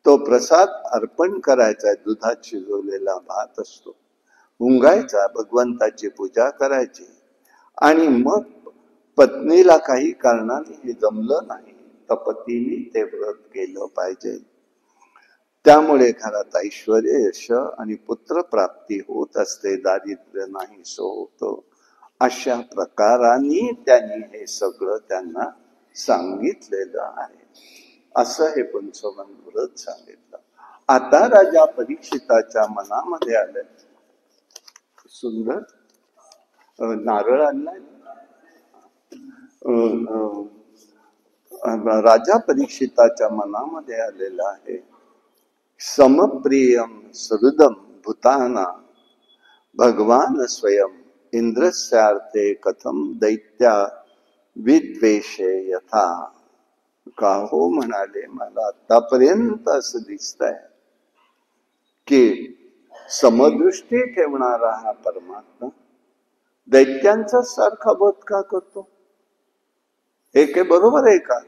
तो प्रसाद अर्पण करायचा आहे. दुधात शिजवलेला भात असतो, मुंगायचा, भगवंताची पूजा करायची. आणि मग पत्नीला काही कारणाने हे जमलं नाही तर पतीने ते व्रत केलं पाहिजे. त्यामुळे घरात ऐश्वर यश आणि पुत्र प्राप्ती होत असते, दारिद्र्य नाही सो होतं. अशा प्रकाराने त्यांनी हे सगळं त्यांना सांगितलेलं आहे. असं हे पंचवन व्रत सांगितलं. आता राजा परीक्षिताच्या मनामध्ये आलं, सुंदर नारळ आणलाय. राजा परीक्षिताच्या मनामध्ये आलेलं आहे, समप्रियम सरुदम भूताना भगवान स्वयं इंद्रस्यार्थे कथम दैत्या विद्वेषे यथा. का हो म्हणाले, मला आतापर्यंत असं दिसतंय की समदृष्टी ठेवणारा हा परमात्मा दैत्यांचा सारखा वध का करतो. हे काही बरोबर आहे का?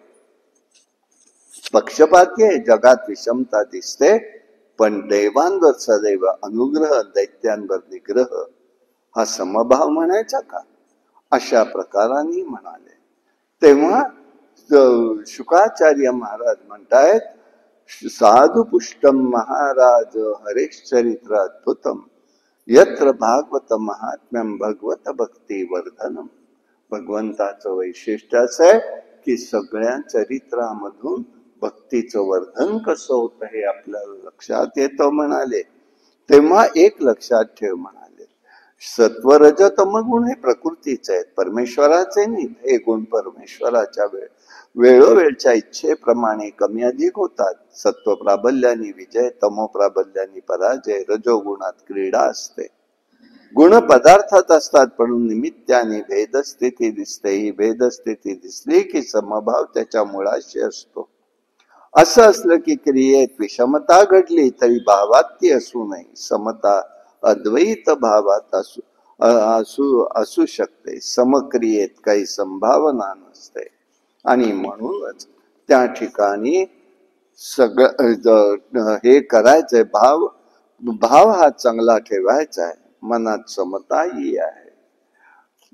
पक्षपाती आहे, जगात विषमता दिसते, पण देवांवर सदैव अनुग्रह दैत्यांवर निग्रह, हा समभाव म्हणायचा का? अशा प्रकाराने म्हणाले. तेव्हा शुकाचार्य महाराज म्हणतायत, साधु पुष्टम महाराज हरेश्चरित्र अद्भुतम यत्र भागवत महात्म्यम भगवत भक्ती वर्धनम. भगवंताचं वैशिष्ट्य असं आहे की सगळ्या चरित्रामधून भक्तीचं वर्धन कसं होतं हे आपल्याला लक्षात येतं म्हणाले. तेव्हा एक लक्षात ठेव म्हणाले, सत्व रज तम गुण हे प्रकृतीचे आहेत, परमेश्वराचे नाही. हे गुण परमेश्वराच्या वेळोवेळच्या इच्छेप्रमाणे कमी अधिक होतात. सत्व प्राबल्याने विजय, तमो प्राबल्याने पराजय, रजोगुणात क्रीडा असते. गुण पदार्थात असतात, पण निमित्ताने भेदस्थिती दिसते. ही भेदस्थिती दिसली की समभाव त्याच्या मुळाशी असतो. असं असलं की क्रियेत विषमता घडली तरी भावात ती असू नये. समता अद्वैत भावात असू शकते. समक्रियेत काही संभावना नसते. आणि म्हणूनच त्या ठिकाणी सगळं हे करायचंय. भाव हा चांगला ठेवायचा आहे. मनात समता ही आहे.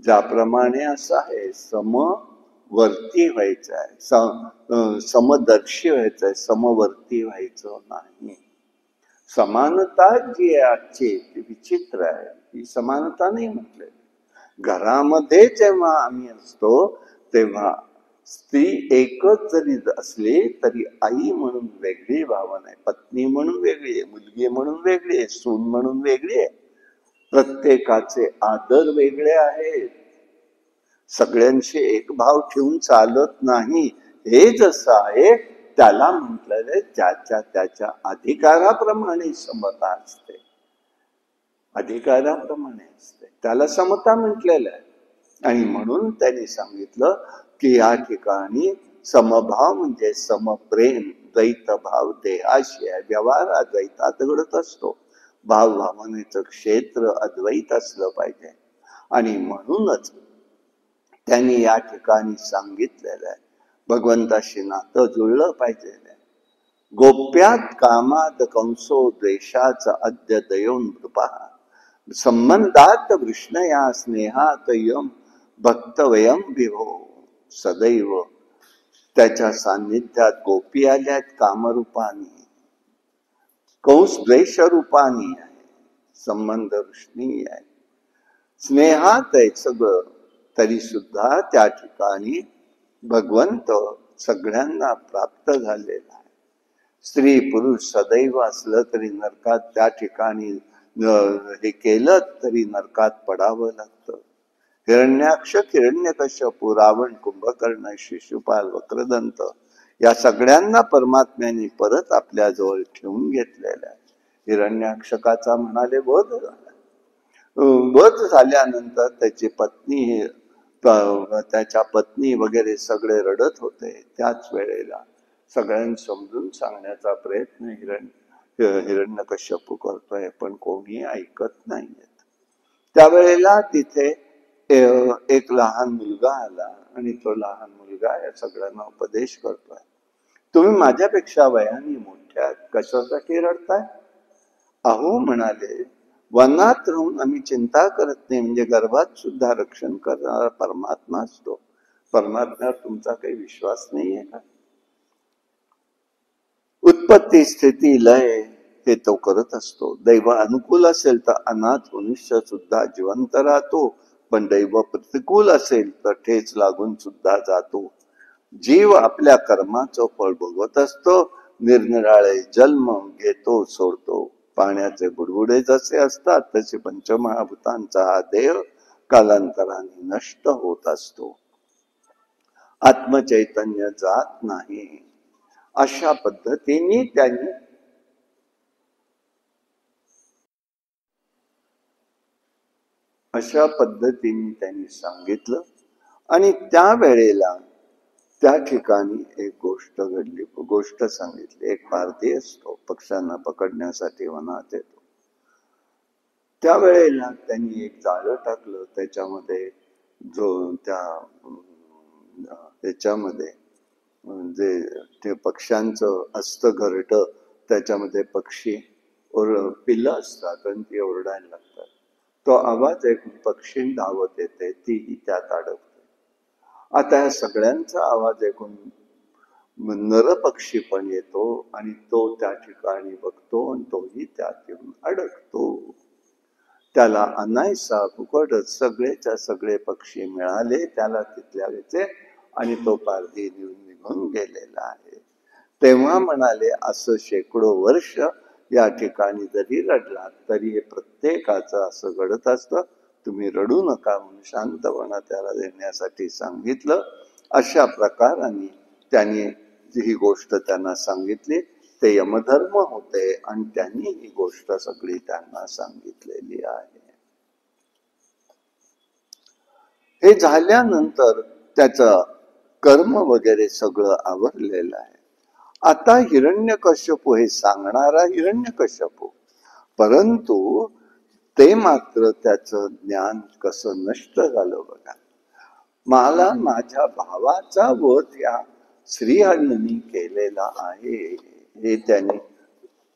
ज्याप्रमाणे असं आहे, समवर्ती व्हायचं आहे, समदर्शी व्हायचं आहे, समवर्ती व्हायचं नाही. समानता जी आहे आजची ती विचित्र आहे. ही समानता नाही म्हटले. घरामध्ये जेव्हा आम्ही असतो तेव्हा स्त्री एकच जरी असली तरी आई म्हणून वेगळी भावना आहे, पत्नी म्हणून वेगळी आहे, मुलगी म्हणून वेगळी आहे, सून म्हणून वेगळी आहे. प्रत्येकाचे आदर वेगळे आहेत. सगळ्यांशी एक भाव ठेवून चालत नाही. हे जसं आहे त्याला म्हटलेलं आहे ज्याच्या त्याच्या अधिकाराप्रमाणे समता असते. अधिकाराप्रमाणे असते त्याला समता म्हटलेलं आहे. आणि म्हणून त्यांनी सांगितलं की या ठिकाणी समभाव म्हणजे समप्रेम, द्वैत भाव देहाशी आहे. व्यवहार अद्वैतात घडत असतो. भाव भावनेचं क्षेत्र अद्वैत असलं पाहिजे. आणि म्हणूनच त्यांनी या ठिकाणी सांगितलेलं आहे भगवंताशी नातं जुळलं पाहिजे. गोप्यात कामात कंसो द्वेषाचा अद्य दयोन नृपा संबंधात वृष्णया स्नेहात यम भक्तवयम विभो. सदैव त्याच्या सान्निध्यात गोपी आल्यात कामरूपानी, कंस द्वेष रूपानी आहे, संबंध वृष्णी आहे, स्नेहात आहे सगळं. तरी सुद्धा त्या ठिकाणी भगवंत सगळ्यांना प्राप्त झालेला आहे. स्त्री पुरुष सदैव असलं तरी नरकात त्या ठिकाणी हे केलं तरी नरकात पडावं लागतं. हिरण्याक्ष, हिरण्यकश्यपू, रावण, कुंभकर्ण, शिशुपाल, वक्रदंत या सगळ्यांना परमात्म्याने परत आपल्या जवळ ठेवून घेतलेल्या आहे. हिरण्याक्षकाचा म्हणाले वध झाल्यानंतर त्याची पत्नी, त्याच्या पत्नी वगैरे सगळे रडत होते. त्याच वेळेला सगळ्यांना समजून सांगण्याचा प्रयत्न हिरण्यकश्यपू करतोय, पण कोणी ऐकत नाहीयेत. त्यावेळेला तिथे एक लहान मुलगा आला आणि तो लहान मुलगा या सगळ्यांना उपदेश करतोय. तुम्ही माझ्यापेक्षा वयाने मोठ्या कशासाठी रडताय? अहो म्हणाले, वनात राहून आम्ही चिंता करत नाही, म्हणजे गर्भात सुद्धा रक्षण करणारा परमात्मा असतो. परमात्म्यावर तुमचा काही विश्वास नाहीये का? उत्पत्ती, स्थिती, लय हे तो करत असतो. दैव अनुकूल असेल तर अनाथ मनुष्य सुद्धा जिवंत राहतो, पण दैव प्रतिकूल असेल तर ठेच लागून सुद्धा जातो. जीव आपल्या कर्माचं फळ भोगत असतो. निरनिराळे जन्म घेतो सोडतो. पाण्याचे बुडबुडे जसे असतात तसे पंचमहाभूतांचा हा देह कालांतराने नष्ट होत असतो. आत्मचैतन्य जात नाही. अशा पद्धतीने त्यांनी सांगितलं. आणि त्यावेळेला त्या ठिकाणी एक गोष्ट सांगितली. एक पारधी असतो, पक्ष्यांना पकडण्यासाठी वनात येतो. त्यावेळेला त्यांनी एक जाळं टाकलं. त्याच्यामध्ये त्याच्यामध्ये जे ते पक्ष्यांचं असतं घरटं, त्याच्यामध्ये पक्षी पिल्लं असतात आणि ती ओरडायला लागतात. तो आवाज ऐकून पक्षी धावत येते, तीही त्यात अडकते. आता या सगळ्यांचा आवाज ऐकून नर पक्षी पण येतो आणि तो त्या ठिकाणी बघतो आणि तोही त्यात येऊन अडकतो. त्याला अनायसा फुकटच सगळेच्या सगळे पक्षी मिळाले त्याला तिथल्या वेळचे, आणि तो पारधी निघून गेलेला आहे. तेव्हा म्हणाले, असं शेकडो वर्ष या ठिकाणी जरी रडलात तरी हे प्रत्येकाचं असं घडत असतं. तुम्ही रडू नका म्हणून शांतपणा त्याला देण्यासाठी सांगितलं. अशा प्रकाराने त्यांनी ही गोष्ट त्यांना सांगितली. ते यमधर्म होते आणि त्यांनी ही गोष्ट सगळी त्यांना सांगितलेली आहे. हे झाल्यानंतर त्याचं कर्म वगैरे सगळं आवरलेलं आहे. आता हिरण्यकश्यपू हे सांगणारा हिरण्यकश्यपू, परंतु ते मात्र त्याचं ज्ञान कसं नष्ट झालं बघा. मला माझ्या भावाचा वध या श्रीहरींनी केलेला आहे हे त्याने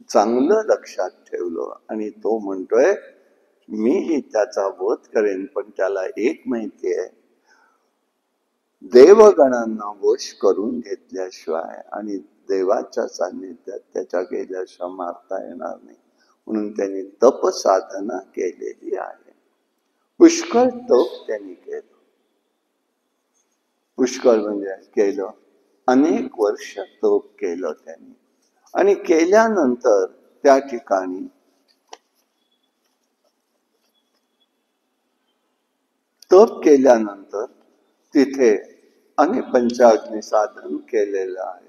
चांगलं लक्षात ठेवलं आणि तो म्हणतोय मीही त्याचा वध करेन, पण त्याला एक माहिती आहे, देवगणांना वश करून घेतल्याशिवाय आणि देवाच्या सान्निध्यात त्याच्या गेल्याशिवाय मारता येणार नाही. म्हणून त्यांनी तप साधना केलेली आहे. पुष्कळ तप त्यांनी केलं. पुष्कळ म्हणजे केलं, अनेक वर्ष तप केलं त्यांनी. आणि केल्यानंतर त्या ठिकाणी तप केल्यानंतर तिथे आणि पंचाग्नी साधन केलेलं आहे.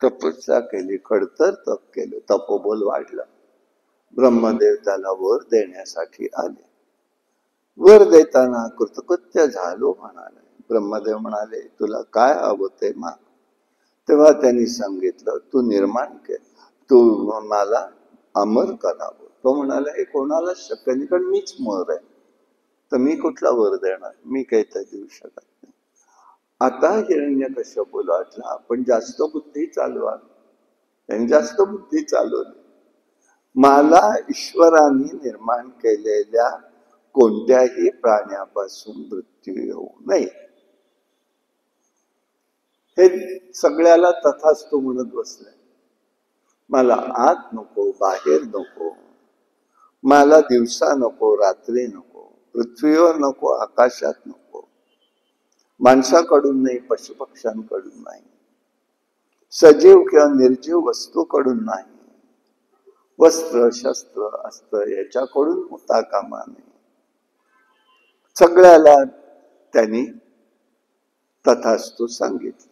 तपस्या केली, खडतर तप केलं, तपोबल वाढलं. ब्रह्मदेव त्याला वर देण्यासाठी आले. वर देताना कृतकृत्य झालो म्हणाले. ब्रह्मदेव म्हणाले तुला काय हवं ते माग. तेव्हा त्यांनी सांगितलं तू निर्माण केलं, तू मला अमर करावं. तो म्हणाला हे कोणाला शक्य नाही, कारण मीच मर आहे, तर मी कुठला वर देणार, मी काही तर देऊ शकत नाही. आता हिरण्यकश्यपूला वाटलं आपण जास्त बुद्धी चालवा, त्यांनी जास्त बुद्धी चालवली. मला ईश्वराने निर्माण केलेल्या कोणत्याही प्राण्यापासून मृत्यू येऊ नये, हे सगळ्याला तथास्तु म्हणत बसले. मला आत नको, बाहेर नको, मला दिवसा नको, रात्री नको, पृथ्वीवर नको, आकाशात नको, माणसाकडून नाही, पशुपक्ष्यांकडून नाही, सजीव किंवा निर्जीव वस्तूकडून नाही, वस्त्र शस्त्र अस्त्र याच्याकडून होता कामा नये. सगळ्याला त्यांनी तथास्तु सांगितलं.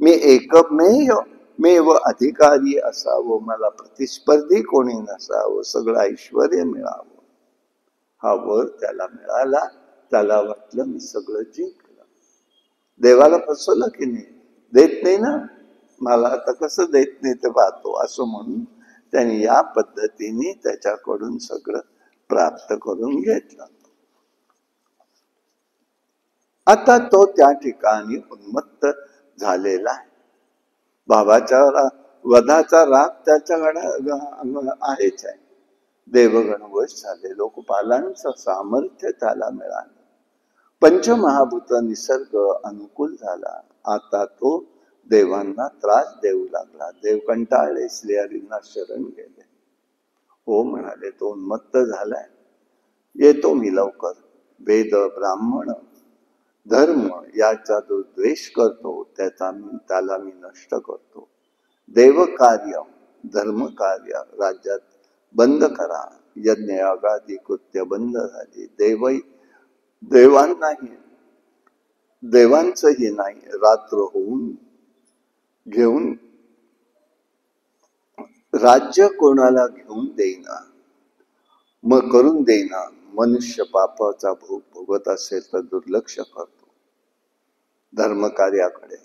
मी एकमेव अधिकारी असावं, मला प्रतिस्पर्धी कोणी नसावं, सगळं ऐश्वर्य मिळावं, हा वर त्याला मिळाला. त्याला वाटलं मी सगळं जिंकलं. देवाला फसवलं की नाही, देत नाही ना मला, आता कसं देत नाही ते पाहतो, असं म्हणून त्यांनी या पद्धतीने त्याच्याकडून सगळं प्राप्त करून घेतलं. आता तो त्या ठिकाणी उन्मत्त झालेला आहे. भावाच्या वधाचा राग त्याच्याकडे आहेच आहे. देवगण वश झाले, लोकपालांचं सामर्थ्य त्याला मिळालं, पंचमहाभूत निसर्ग अनुकूल झाला. आता तो देवांना त्रास देऊ लागला. देव कंटाळले, श्रीहरींना शरण गेले. हो म्हणाले तो उन्मत्त झालाय, येतो मी लवकर. वेद ब्राह्मण धर्म याचा जो द्वेष करतो त्याला मी नष्ट करतो. देव कार्य धर्म कार्य राज्यात बंद करा. यज्ञ यागादी कृत्य बंद झाली. देवांचंही नाही, रात्र होऊन घेऊन राज्य कोणाला घेऊन देईना, मग करून देईना. मनुष्य पापाचा भोग भोगत असेल तर दुर्लक्ष करतो धर्मकार्याकडे,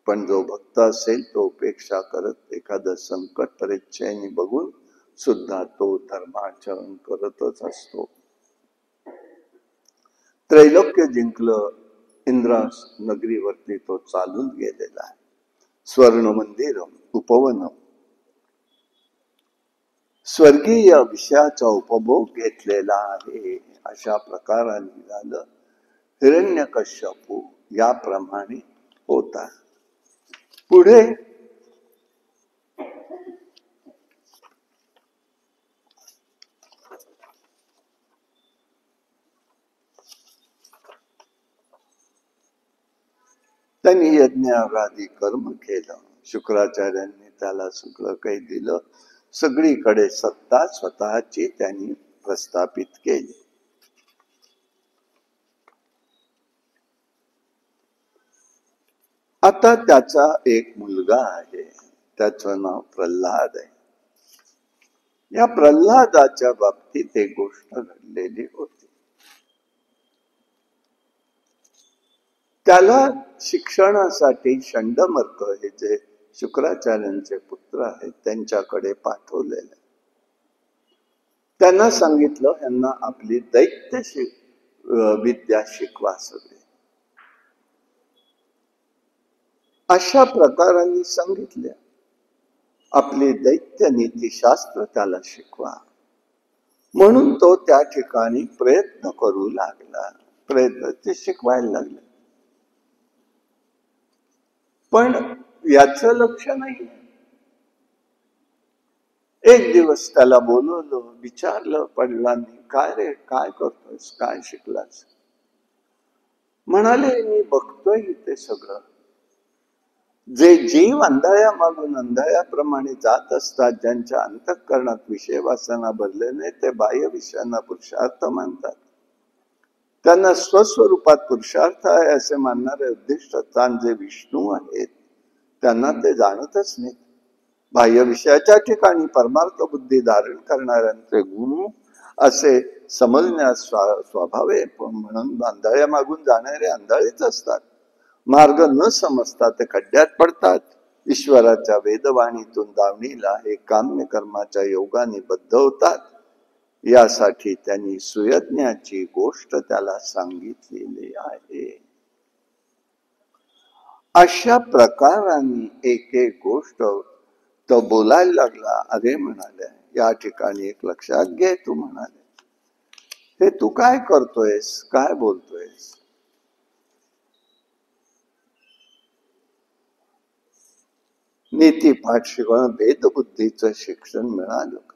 पण जो भक्त असेल तो उपेक्षा करत एखादं संकट परिचयाने बघून सुद्धा तो धर्माचरण करतच असतो. त्रैलोक्य जिंकलं, इंद्रास नगरीवरती तो चालून गेलेला आहे. स्वर्ण मंदिर, उपवन, स्वर्गीय विषयाचा उपभोग घेतलेला आहे. अशा प्रकाराने झालं. हिरण्यकश्यपू याप्रमाणे होता. पुढे त्यांनी यज्ञागादी कर्म केलं. शुक्राचार्यांनी त्याला सगळं काही दिलं. सगळीकडे सत्ता स्वतःची त्यांनी प्रस्थापित केली. आता त्याचा एक मुलगा आहे, त्याचं नाव प्रल्हाद आहे. या प्रल्हादाच्या बाबतीत एक गोष्ट घडलेली होती. त्याला शिक्षणासाठी षंडमर्क हे जे शुक्राचार्यांचे पुत्र आहेत त्यांच्याकडे पाठवलेले. त्यांना सांगितलं यांना आपली दैत्य विद्या शिकवा सगळे. अशा प्रकारांनी सांगितल्या आपली दैत्य नीतीशास्त्र त्याला शिकवा. म्हणून तो त्या ठिकाणी प्रयत्न करू लागला. प्रयत्न ते शिकवायला लागले. पण याचं लक्ष नाही. एक दिवस त्याला बोलवलं, विचारलं वडिलांनी, काय रे काय करतोयस, काय शिकलास? म्हणाले मी बघतोय इथे सगळं. जे जीव अंधाया मागून अंधायाप्रमाणे जात असतात, ज्यांच्या अंतःकरणात विषय वासना भरलेले, ते बाह्य विषयांना पुरुषार्थ मानतात. त्यांना स्वस्वरूपात पुरुषार्थ आहे असे मानणारे उद्दिष्टस्थान जे विष्णू आहेत त्यांना ते जाणतच नाही. बाह्य विषयाच्या ठिकाणी परमार्थ बुद्धी धारण करणाऱ्यांचे गुण असे समजण्यास स्वभाव आहे. म्हणून आंधळ्या मागून जाणारे आंधळेच असतात. मार्ग न समजता ते खड्ड्यात पडतात. ईश्वराच्या वेदवाणीतून दावणीला हे काम्य कर्माच्या योगाने बद्ध होतात. यासाठी त्यांनी सुयज्ञाची गोष्ट त्याला सांगितलेली आहे. अशा प्रकाराने एक एक गोष्ट तो बोलायला लागला. अरे म्हणाले या ठिकाणी एक लक्षात घे, तू म्हणाले हे तू काय करतोयस, काय बोलतोयस? नीती पाठ शिकवणं भेदबुद्धीचं शिक्षण मिळालं का?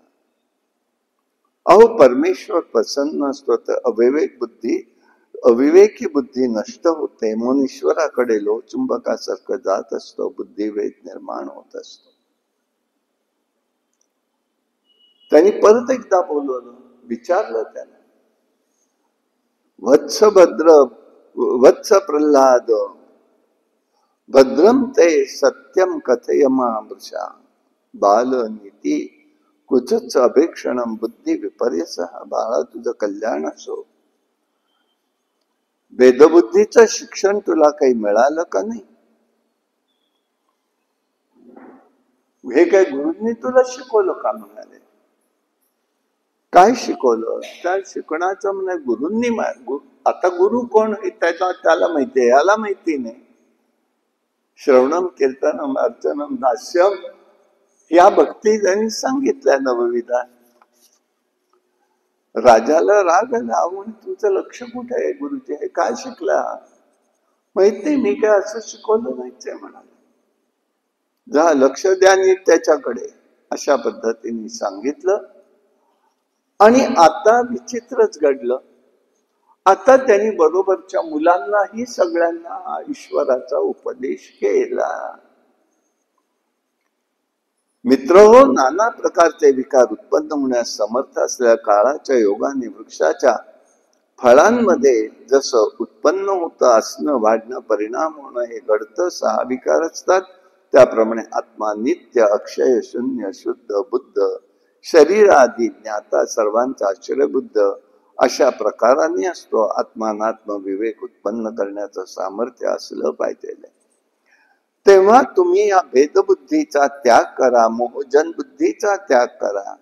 अहो परमेश्वर प्रसन्न असतो तर अविवेकी बुद्धी नष्ट होते. म्हणून ईश्वराकडे लोहचुंबकासारखं जात असतो. बुद्धिभेद निर्माण होत असतो. त्यांनी परत एकदा बोलवलं, विचारलं त्याला, वत्स प्रल्हाद भद्रम ते सत्यम कथयमामृषा बाल नीती कुचच अभेक्षणम बुद्धी विपर्यस. बाळा तुझं कल्याण असो. वेदबुद्धीचं शिक्षण तुला काही मिळालं का नाही? हे काय गुरुंनी तुला शिकवलं का? म्हणाले काय शिकवलं? त्या शिकवण्याचं म्हणे गुरुंनी. आता गुरु कोण त्याला माहितीये, याला माहिती नाही. श्रवणम कीर्तनम अर्चनम दास्यम या भक्ती त्यांनी सांगितल्या नवविधा. राजाला राग आला. म्हणून तुमचं लक्ष कुठे आहे गुरुजी? हे काय शिकला? माहित नाही, मी काय असं शिकवलं नाहीच आहे म्हणाले. जा लक्ष द्या नीट त्याच्याकडे. अशा पद्धतीने सांगितलं. आणि आता विचित्रच घडलं. आता त्यांनी बरोबरच्या मुलांनाही सगळ्यांना ईश्वराचा उपदेश केला. मित्र हो, नाना प्रकारचे विकार उत्पन्न होण्यास समर्थ असलेल्या काळाच्या योगाने वृक्षाच्या फळांमध्ये जसं उत्पन्न होतं, असणं, वाढणं, परिणाम होणं हे घडतं, 6 विकार असतात. त्याप्रमाणे आत्मा नित्य, अक्षय, शून्य, शुद्ध, बुद्ध, शरीर आदी ज्ञाता, सर्वांचा आश्चर्यबुद्ध अशा प्रकाराने असतो. आत्मानात्म विवेक उत्पन्न करण्याचं सामर्थ्य असलं पाहिजे. तेव्हा तुम्ही या भेदबुद्धीचा त्याग करा, मोहजन बुद्धीचा त्याग करा.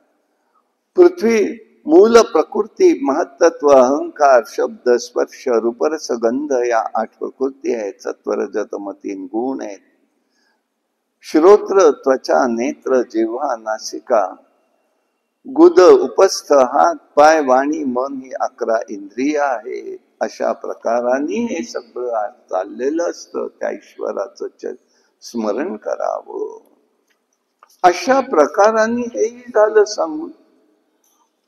पृथ्वी, मूल प्रकृती, महत्त्व, अहंकार, शब्द, स्पर्श, रूपरस, गंध या 8 प्रकृती आहेत. सत्व, रज, तम 3 गुण आहेत. श्रोत्र, त्वचा, नेत्र, जिव्हा, नासिका, गुद, उपस्थ, हात, पाय, वाणी, मन ही 11 इंद्रिय आहेत. अशा प्रकाराने हे सगळं चाललेलं असतं. त्या ईश्वराचं स्मरण करावं. अशा प्रकाराने हेही झालं सांगून.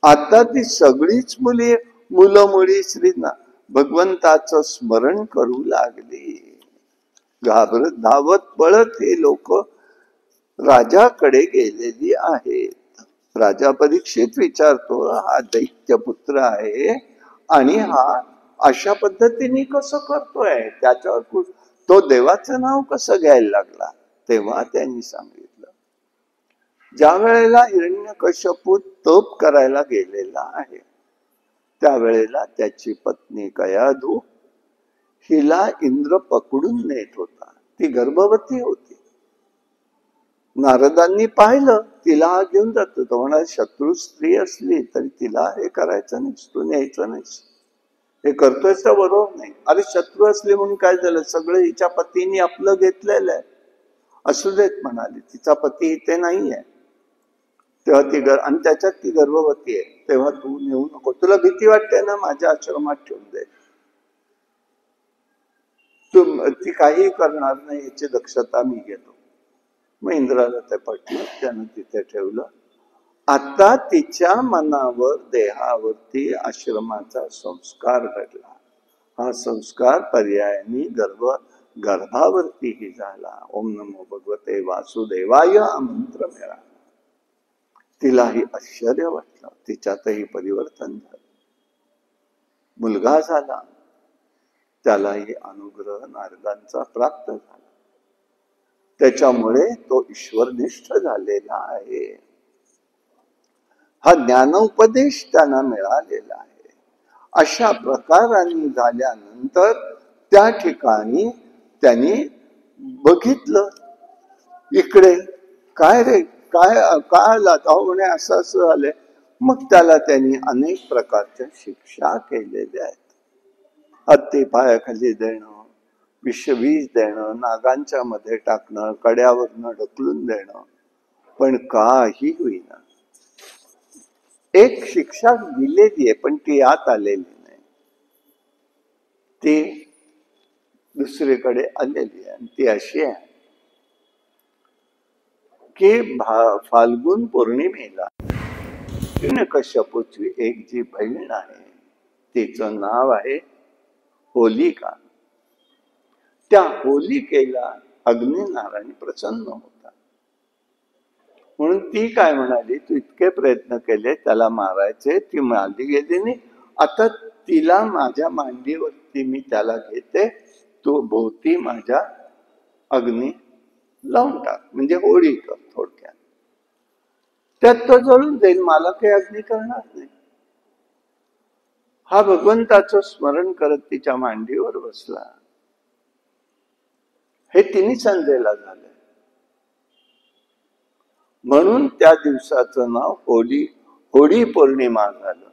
आता ती सगळीच मुलं मुली श्रीना भगवंताचं स्मरण करू लागली. घाबरत धावत पळत हे लोक राजाकडे गेलेली आहेत. राजा परीक्षित विचारतो, हा दैत्य पुत्र आहे आणि हा अशा पद्धतीने कसं करतोय? त्याच्यावर तो देवाचं नाव कसं घ्यायला लागला? तेव्हा त्यांनी सांगितलं, ज्या वेळेला हिरण्यकश्यपू तप करायला गेलेला आहे त्यावेळेला त्याची पत्नी कयाधू हिला इंद्र पकडून नेत होता. ती गर्भवती होती. नारदांनी पाहिलं, तिला हा घेऊन जातो. तो म्हणा, शत्रू स्त्री असली तरी तिला हे करायचं नाही, तू न्यायचं नाही, हे करतोय तर बरोबर नाही. अरे शत्रू असले म्हणून काय झालं, सगळं हिच्या पतीने आपलं घेतलेलं आहे, असू देत म्हणाली, तिचा पती इथे नाहीये. तेव्हा ती आणि त्याच्यात ती गर्भवती आहे, तेव्हा तू नेऊ नको. तुला भीती वाटते ना, माझ्या आश्रमात ठेवून दे, ती काही करणार नाही याची दक्षता मी घेतो. मग इंद्राला ते पटलं, त्यानं तिथे ठेवलं. आता तिच्या मनावर, देहावरती आश्रमाचा संस्कार घडला. हा संस्कार पर्यायाने गर्भावरतीही झाला. ओम नमो भगवते वासुदेवाय हा मंत्र मिळाला. तिलाही आश्चर्य वाटलं, तिच्यातही परिवर्तन झालं, मुलगा झाला. त्यालाही अनुग्रह नारदांचा प्राप्त झाला. त्याच्यामुळे तो ईश्वरनिष्ठ झालेला आहे. हा ज्ञानोपदेश त्यांना मिळालेला आहे. अशा प्रकाराने झाल्यानंतर त्या ठिकाणी त्यांनी बघितलं, इकडे काय रे, काय म्हणे, असं असं झालंय. मग त्याला त्यांनी अनेक प्रकारच्या शिक्षा केलेल्या आहेत. हत्ती पायाखाली देणं, विष देणं, नागांच्या मध्ये टाकणं, कड्यावरनं ढकलून देणं, पण काही होईना. एक शिक्षा दिलेली आहे, पण ती आत आलेली नाही, ती दुसरीकडे आलेली आहे. आणि ती अशी आहे की फाल्गुन पौर्णिमेला हिरण्यकश्यपूची एक जी बहीण आहे, तिचं नाव आहे होलिका. त्या होलिकेला अग्निनारायण प्रसन्न होता. म्हणून ती काय म्हणाली, तू इतके प्रयत्न केले त्याला मारायचे, ती मारली गेली नाही, आता तिला माझ्या मांडीवरती मी त्याला घेते, तू भोवती माझ्या अग्नी लावून टाक, म्हणजे होळी कर थोडक्यात. त्यात तो जळून जाईल, मला काही अग्नी करणार नाही. हा भगवंताचं स्मरण करत तिच्या मांडीवर बसला. हे तिन्ही संध्येला झालं. म्हणून त्या दिवसाचं नाव होळी पौर्णिमा झालं.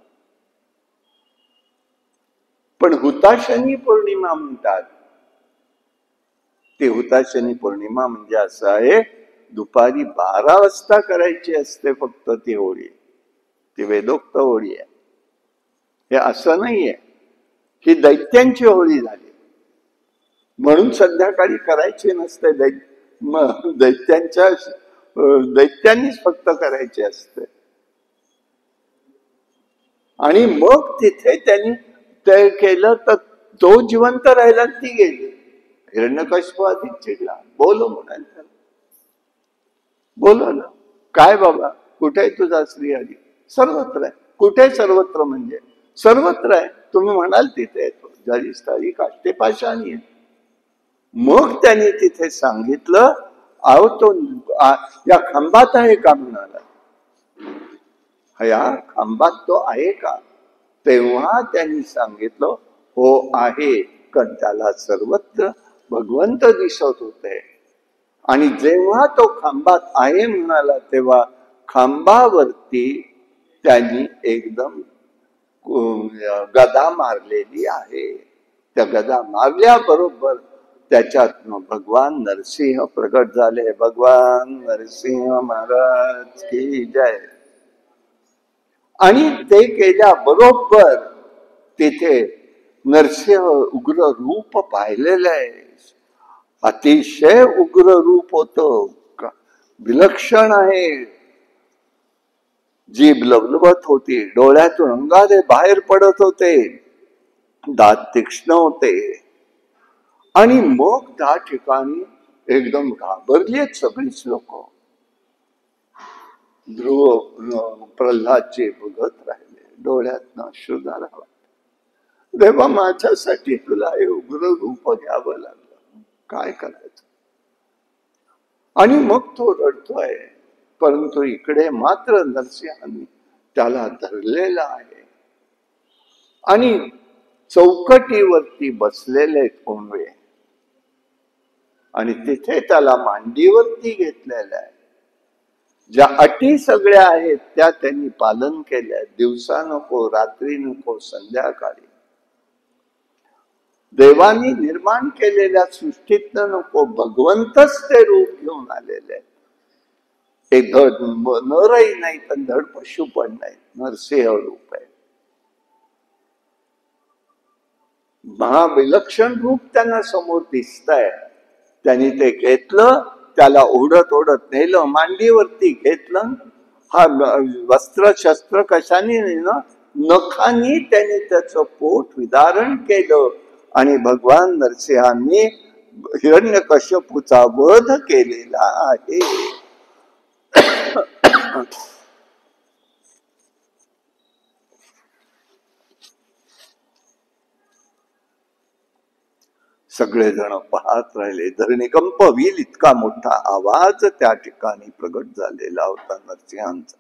पण हुताशनी पौर्णिमा म्हणतात. ती हुताशनी पौर्णिमा म्हणजे असं आहे, दुपारी 12 वाजता करायची असते फक्त ती होळी. ती वेदोक्त होळी आहे. हे असं नाहीये, ही दैत्यांची होळी झाली म्हणून संध्याकाळी करायची नसते. दैत्यांनीच फक्त करायचे असते. आणि मग तिथे त्यांनी ते केलं तर तो जिवंत राहिला, ती गेली. हिरण्यकश्यप आधी चिडला, म्हणायला बोलवलं, काय बाबा, कुठे आहे तुझा श्रीहरी? सर्वत्र आहे. कुठे सर्वत्र म्हणजे सर्वत्र आहे, तुम्ही म्हणाल तिथे येतो. जरी स्थळी काष्टे पाषाणी आहे. मग त्यांनी तिथे सांगितलं, अहो तो या खांबात आहे का म्हणाला. या खांबात तो आहे का? तेव्हा त्यांनी सांगितलं, हो आहे, कारण त्याला सर्वत्र भगवंत दिसत होते. आणि जेव्हा तो खांबात आहे म्हणाला, तेव्हा खांबावरती त्यांनी एकदम गदा मारलेली आहे. त्या गदा मारल्याबरोबर त्याच्यातनं भगवान नरसिंह प्रगट झाले. भगवान नरसिंह महाराज की जय. आणि ते केल्याबरोबर तिथे नरसिंह उग्र रूप पाहिलेलं आहे. अतिशय उग्र रूप होतं, विलक्षण आहे. जीभ लवलवत होती, डोळ्यातून अंगारे बाहेर पडत होते, दात तीक्ष्ण होते. आणि मग त्या ठिकाणी एकदम घाबरलीत सगळीच लोक. ध्रुव प्रल्हादचे बघत राहिले, डोळ्यातनं अश्रू झाला. देवा, माझ्यासाठी तुला हे उग्र रूप घ्यावं लागलं, काय करायचं? आणि मग तो रडतोय, परंतु इकडे मात्र नरसिंहांनी त्याला धरलेला आहे. आणि चौकटीवरती बसलेले कोंबे आणि तिथे त्याला मांडीवरती घेतलेलं आहे. ज्या अटी सगळ्या आहेत त्या त्यांनी पालन केल्या. दिवसा नको, रात्री नको, संध्याकाळी. देवानी निर्माण केलेल्या सृष्टीतनं नको, भगवंतच ते रूप घेऊन आलेले आहेत. एक धड नरही नाही तर धड पशु पण नाही, नरसिंह रूप आहे. महाविलक्षण रूप त्यांना समोर दिसत आहे. त्यांनी ते घेतलं, त्याला ओढत ओढत नेलं, मांडीवरती घेतलं. हा वस्त्र शस्त्र कशाने नेलं? नखांनी त्यांनी त्याचं पोट विदारण केलं आणि भगवान नरसिंहांनी हिरण्यकश्यपूचा वध केलेला आहे. सगळेजण पाहत राहिले. धरणीकंप होईल इतका मोठा आवाज त्या ठिकाणी प्रगट झालेला होता. नरसिंहांचा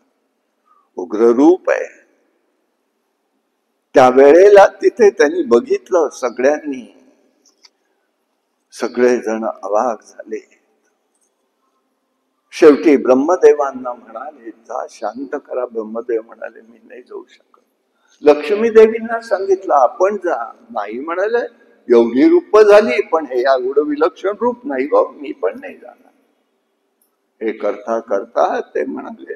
उग्र रूप आहे. त्यावेळेला तिथे त्यांनी बघितलं. सगळ्यांनी, सगळेजण अवाक झाले. शेवटी ब्रह्मदेवांना म्हणाले, जा शांत करा. ब्रह्मदेव म्हणाले, मी नाही जाऊ शकत. लक्ष्मी देवींना सांगितलं, आपण जा. नाही म्हणाले, एवढी रूप झाली पण हे एवढं विलक्षण रूप नाही बा, मी पण नाही जाणार. हे करता करता ते म्हणाले,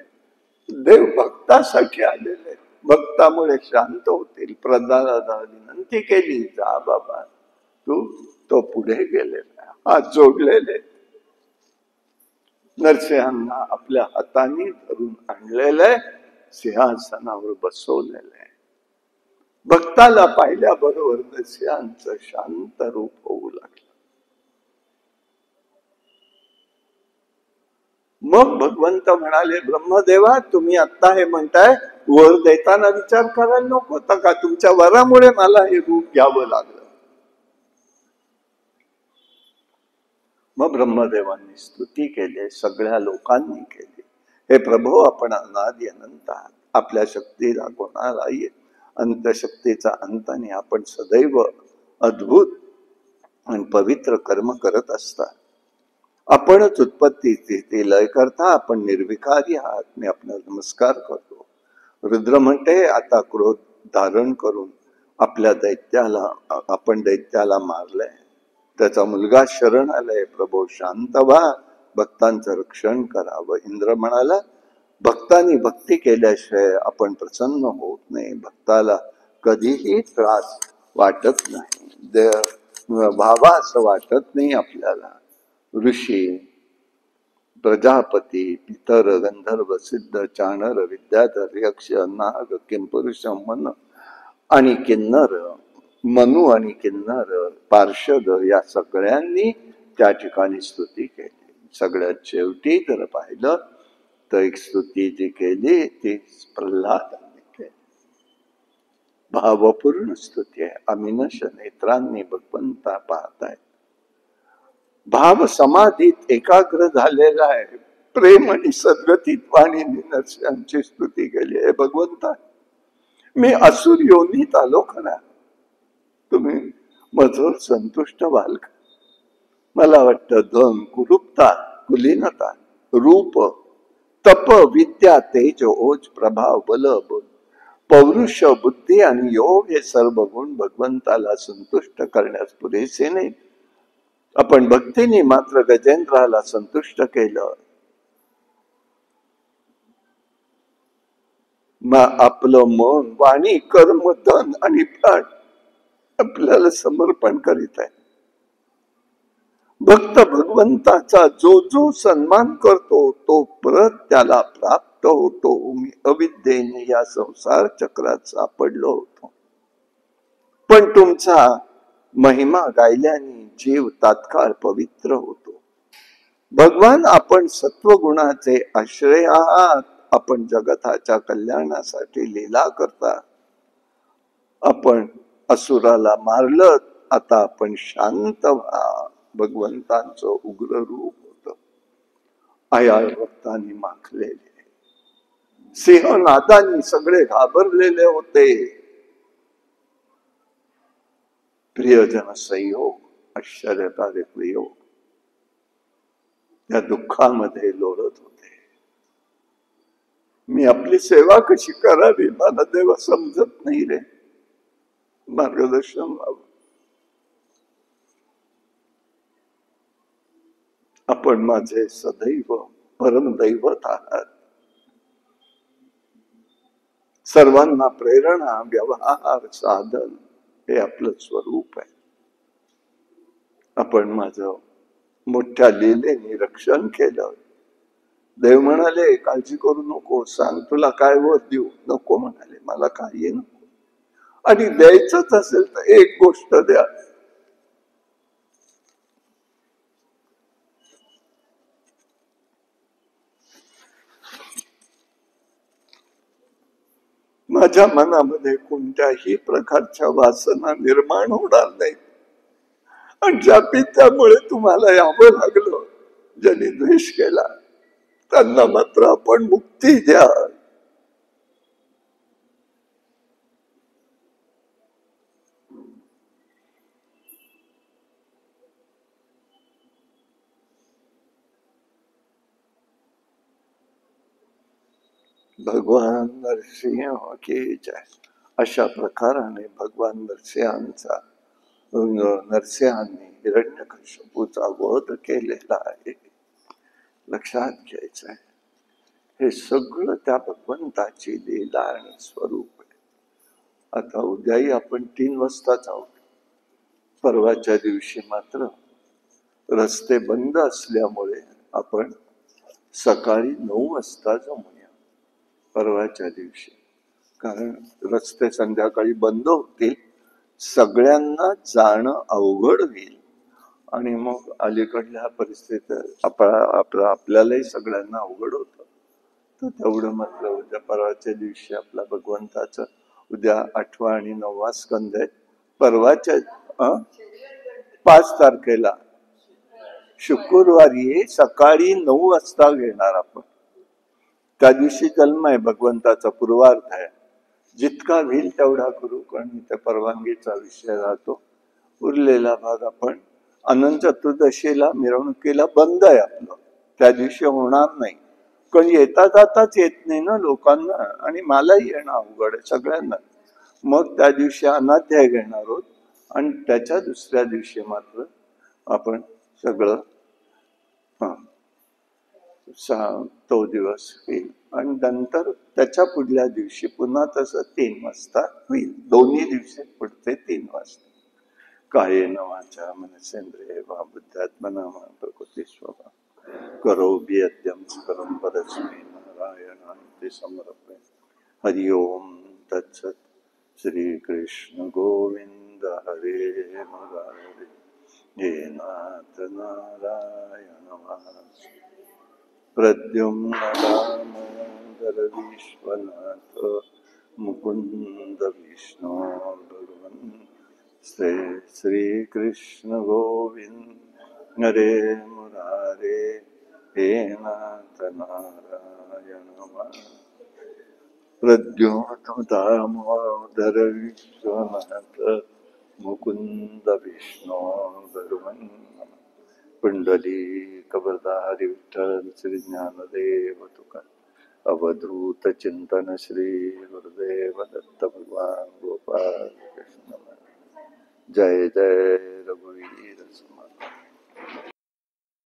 देव भक्तासाठी आलेले, भक्तामुळे शांत होतील. प्रल्हादाला विनंती केली, जा बाबा तू. तो पुढे गेलेला, हात जोडलेले. नरसिंहांना आपल्या हाताने धरून आणलेलं, सिंहासनावर बसवलेलं आहे. भक्ताला पाहिल्याबरोबर नरसिंहांचं शांत रूप होऊ लागलं. मग भगवंत म्हणाले, ब्रह्मदेवा तुम्ही आता हे म्हणताय, वर देताना विचार करायला नको होता का? तुमच्या वरामुळे मला हे रूप घ्यावं लागलं. मग ब्रह्मदेवांनी स्तुती केली, सगळ्या लोकांनी केली. हे प्रभो, आपण अनादि अनंत आहात. आपल्या शक्तीला कोणालाही अंतशक्तीचा अंत नाही. आपण सदैव अद्भुत आणि पवित्र कर्म करत असता. आपणच उत्पत्ती स्थिती लय करता. आपण निर्विकारी आहात. मी आपल्याला नमस्कार करतो. रुद्र म्हणते, आता क्रोध धारण करून आपल्या दैत्याला, आपण दैत्याला मारलंय. त्याचा मुलगा शरण आलाय. प्रभो शांत व्हा, भक्तांचं रक्षण करावं. इंद्र म्हणाला, भक्तांनी भक्ती केल्याशिवाय आपण प्रसन्न होत नाही. भक्ताला कधीही त्रास वाटत नाही, व्हावा असं वाटत नाही आपल्याला. ऋषी, प्रजापती, पितर, गंधर्व, सिद्ध, चाणर, विद्याधर, यक्ष, नाग, किंपुरुष, मन आणि किन्नर, मनु आणि किन्नर, पार्षद या सगळ्यांनी त्या ठिकाणी स्तुती केली. सगळ्यात शेवटी जर पाहिलं तर एक स्तुती जी केली ती प्रल्हादांनी केली. भावपूर्ण स्तुती आहे. अमिनश नेत्रांनी भगवंता पाहताय. भाव समाधीत एकाग्र झालेला आहे. प्रेम आणि सद्गतीत वाणीने नरसिंहांची स्तुती केली. हे भगवंता, मी असुर योनीत आलो खरा, तुम्ही मजवर संतुष्ट व्हाल का? मला वाटतं धन, कुरूपता, कुलीनता, रूप, तप, विद्या, तेज, ओज, प्रभाव, बल, पौरुष, बुद्धी आणि योग हे सर्व गुण भगवंताला संतुष्ट करण्यास पुरेसे नाही. आपण भक्तीने मात्र गजेंद्राला संतुष्ट केलं. आपलं मन, वाणी, कर्म, धन आणि प्राण आपल्याला समर्पण करीत आहे. भक्त भगवंताचा जो जो सन्मान करतो तो परत त्याला प्राप्त होतो. मी अविद्येने या संसार चक्रात सापडलो होतो, पण तुमचा महिमा गायल्याने जीव तात्काळ पवित्र होतो. भगवान, आपण सत्वगुणाचे आश्रय आहात. आपण जगताच्या कल्याणासाठी लीला करता. आपण असुराला मारलं, आता आपण शांत व्हा. भगवंतांचं उग्र रूप होत. आयाळ भक्तांनी माखलेले, सिंहनादांनी सगळे घाबरलेले होते. प्रियजन संयोग, आश्चर्यकारक वियोग, त्या दुःखामध्ये लोळत होते. मी आपली सेवा कशी करावी मला देवा समजत नाही रे, मार्गदर्शन व्हावं. आपण माझे सदैव परमदैवत आहात. सर्वांना प्रेरणा, व्यवहार, साधन हे आपलं स्वरूप आहे. आपण माझं मोठ्या लीलेने रक्षण केलं. देव म्हणाले काळजी करू नको, सांग तुला काय वर देऊ. नको म्हणाले, मला काही नको. आणि द्यायचंच असेल तर एक गोष्ट द्या. माझ्या मनामध्ये कोणत्याही प्रकारच्या वासना निर्माण होणार नाही. आणि ज्या पित्यामुळे तुम्हाला यावं लागलं, ज्यांनी द्वेष केला, त्यांना मात्र आपण मुक्ती द्या. भगवान नरसिंह की जय. अशा प्रकाराने भगवान नरसिंहांनी हिरण्यकश्यपूचा वध केलेला आहे. लक्षात घ्यायचं आहे, हे सगळं त्या भगवंताची लीला आणि स्वरूप आहे. आता उद्याही आपण 3 वाजता जाऊ. परवाच्या दिवशी मात्र रस्ते बंद असल्यामुळे आपण सकाळी 9 वाजता जमूया परवाच्या दिवशी. कारण रस्ते संध्याकाळी बंद होतील, सगळ्यांना जाणं अवघड होईल. आणि मग अलीकडल्या परिस्थितीत आपल्यालाही सगळ्यांना अवघड होतं. तर तेवढं म्हटलं उद्या परवाच्या दिवशी आपला भगवंताचं उद्या 8वा आणि 9वा स्कंद आहे. परवाच्या 5 तारखेला शुक्रवारी सकाळी 9 वाजता घेणार आपण. त्या दिवशी जन्म आहे भगवंताचा, पूर्वार्थ आहे. जितका होईल तेवढा करू, कारण त्या परवानगीचा विषय राहतो. उरलेला भाग आपण अनंत चतुर्दशीला मिरवणुकीला बंद आहे आपलं, त्या दिवशी होणार नाही. कारण येता जाताच येत नाही ना लोकांना, आणि मलाही येणं अवघड आहे सगळ्यांना. मग त्या दिवशी अनाध्याय घेणार आहोत आणि त्याच्या दुसऱ्या दिवशी मात्र आपण सगळं तो दिवस होईल. आणि नंतर त्याच्या पुढल्या दिवशी पुन्हा तसं 3 वाजता होईल. दोन्ही दिवशी पुढचे 3 वाजता. कायेन वाचा मनसेंद्रिये वा बुद्ध्यात्मना वा प्रकृती स्वभाव करोमि यद्यं सकलं परस्मै नारायणाय समर्पयामि. हरि ओम तत्सत्. श्री कृष्ण गोविंद हरे मुरारे. हे नाथ नारायण वासुदेव. प्रद्युम्न दामोदर विश्वनाथ मुकुंद विष्णु भगवन् श्री कृष्ण गोविंद हरे मुरारे. हे नाथ नारायण प्रद्युम्न दामोदर विश्वनाथ मुकुंद विष्णु भगवन् पुंडलीक वरदाहरी विठ्ठल श्री ज्ञानदेव तुका. अवधूत चिंतन श्री गुरुदेव दत्त भगवान गोपाल कृष्ण. जय जय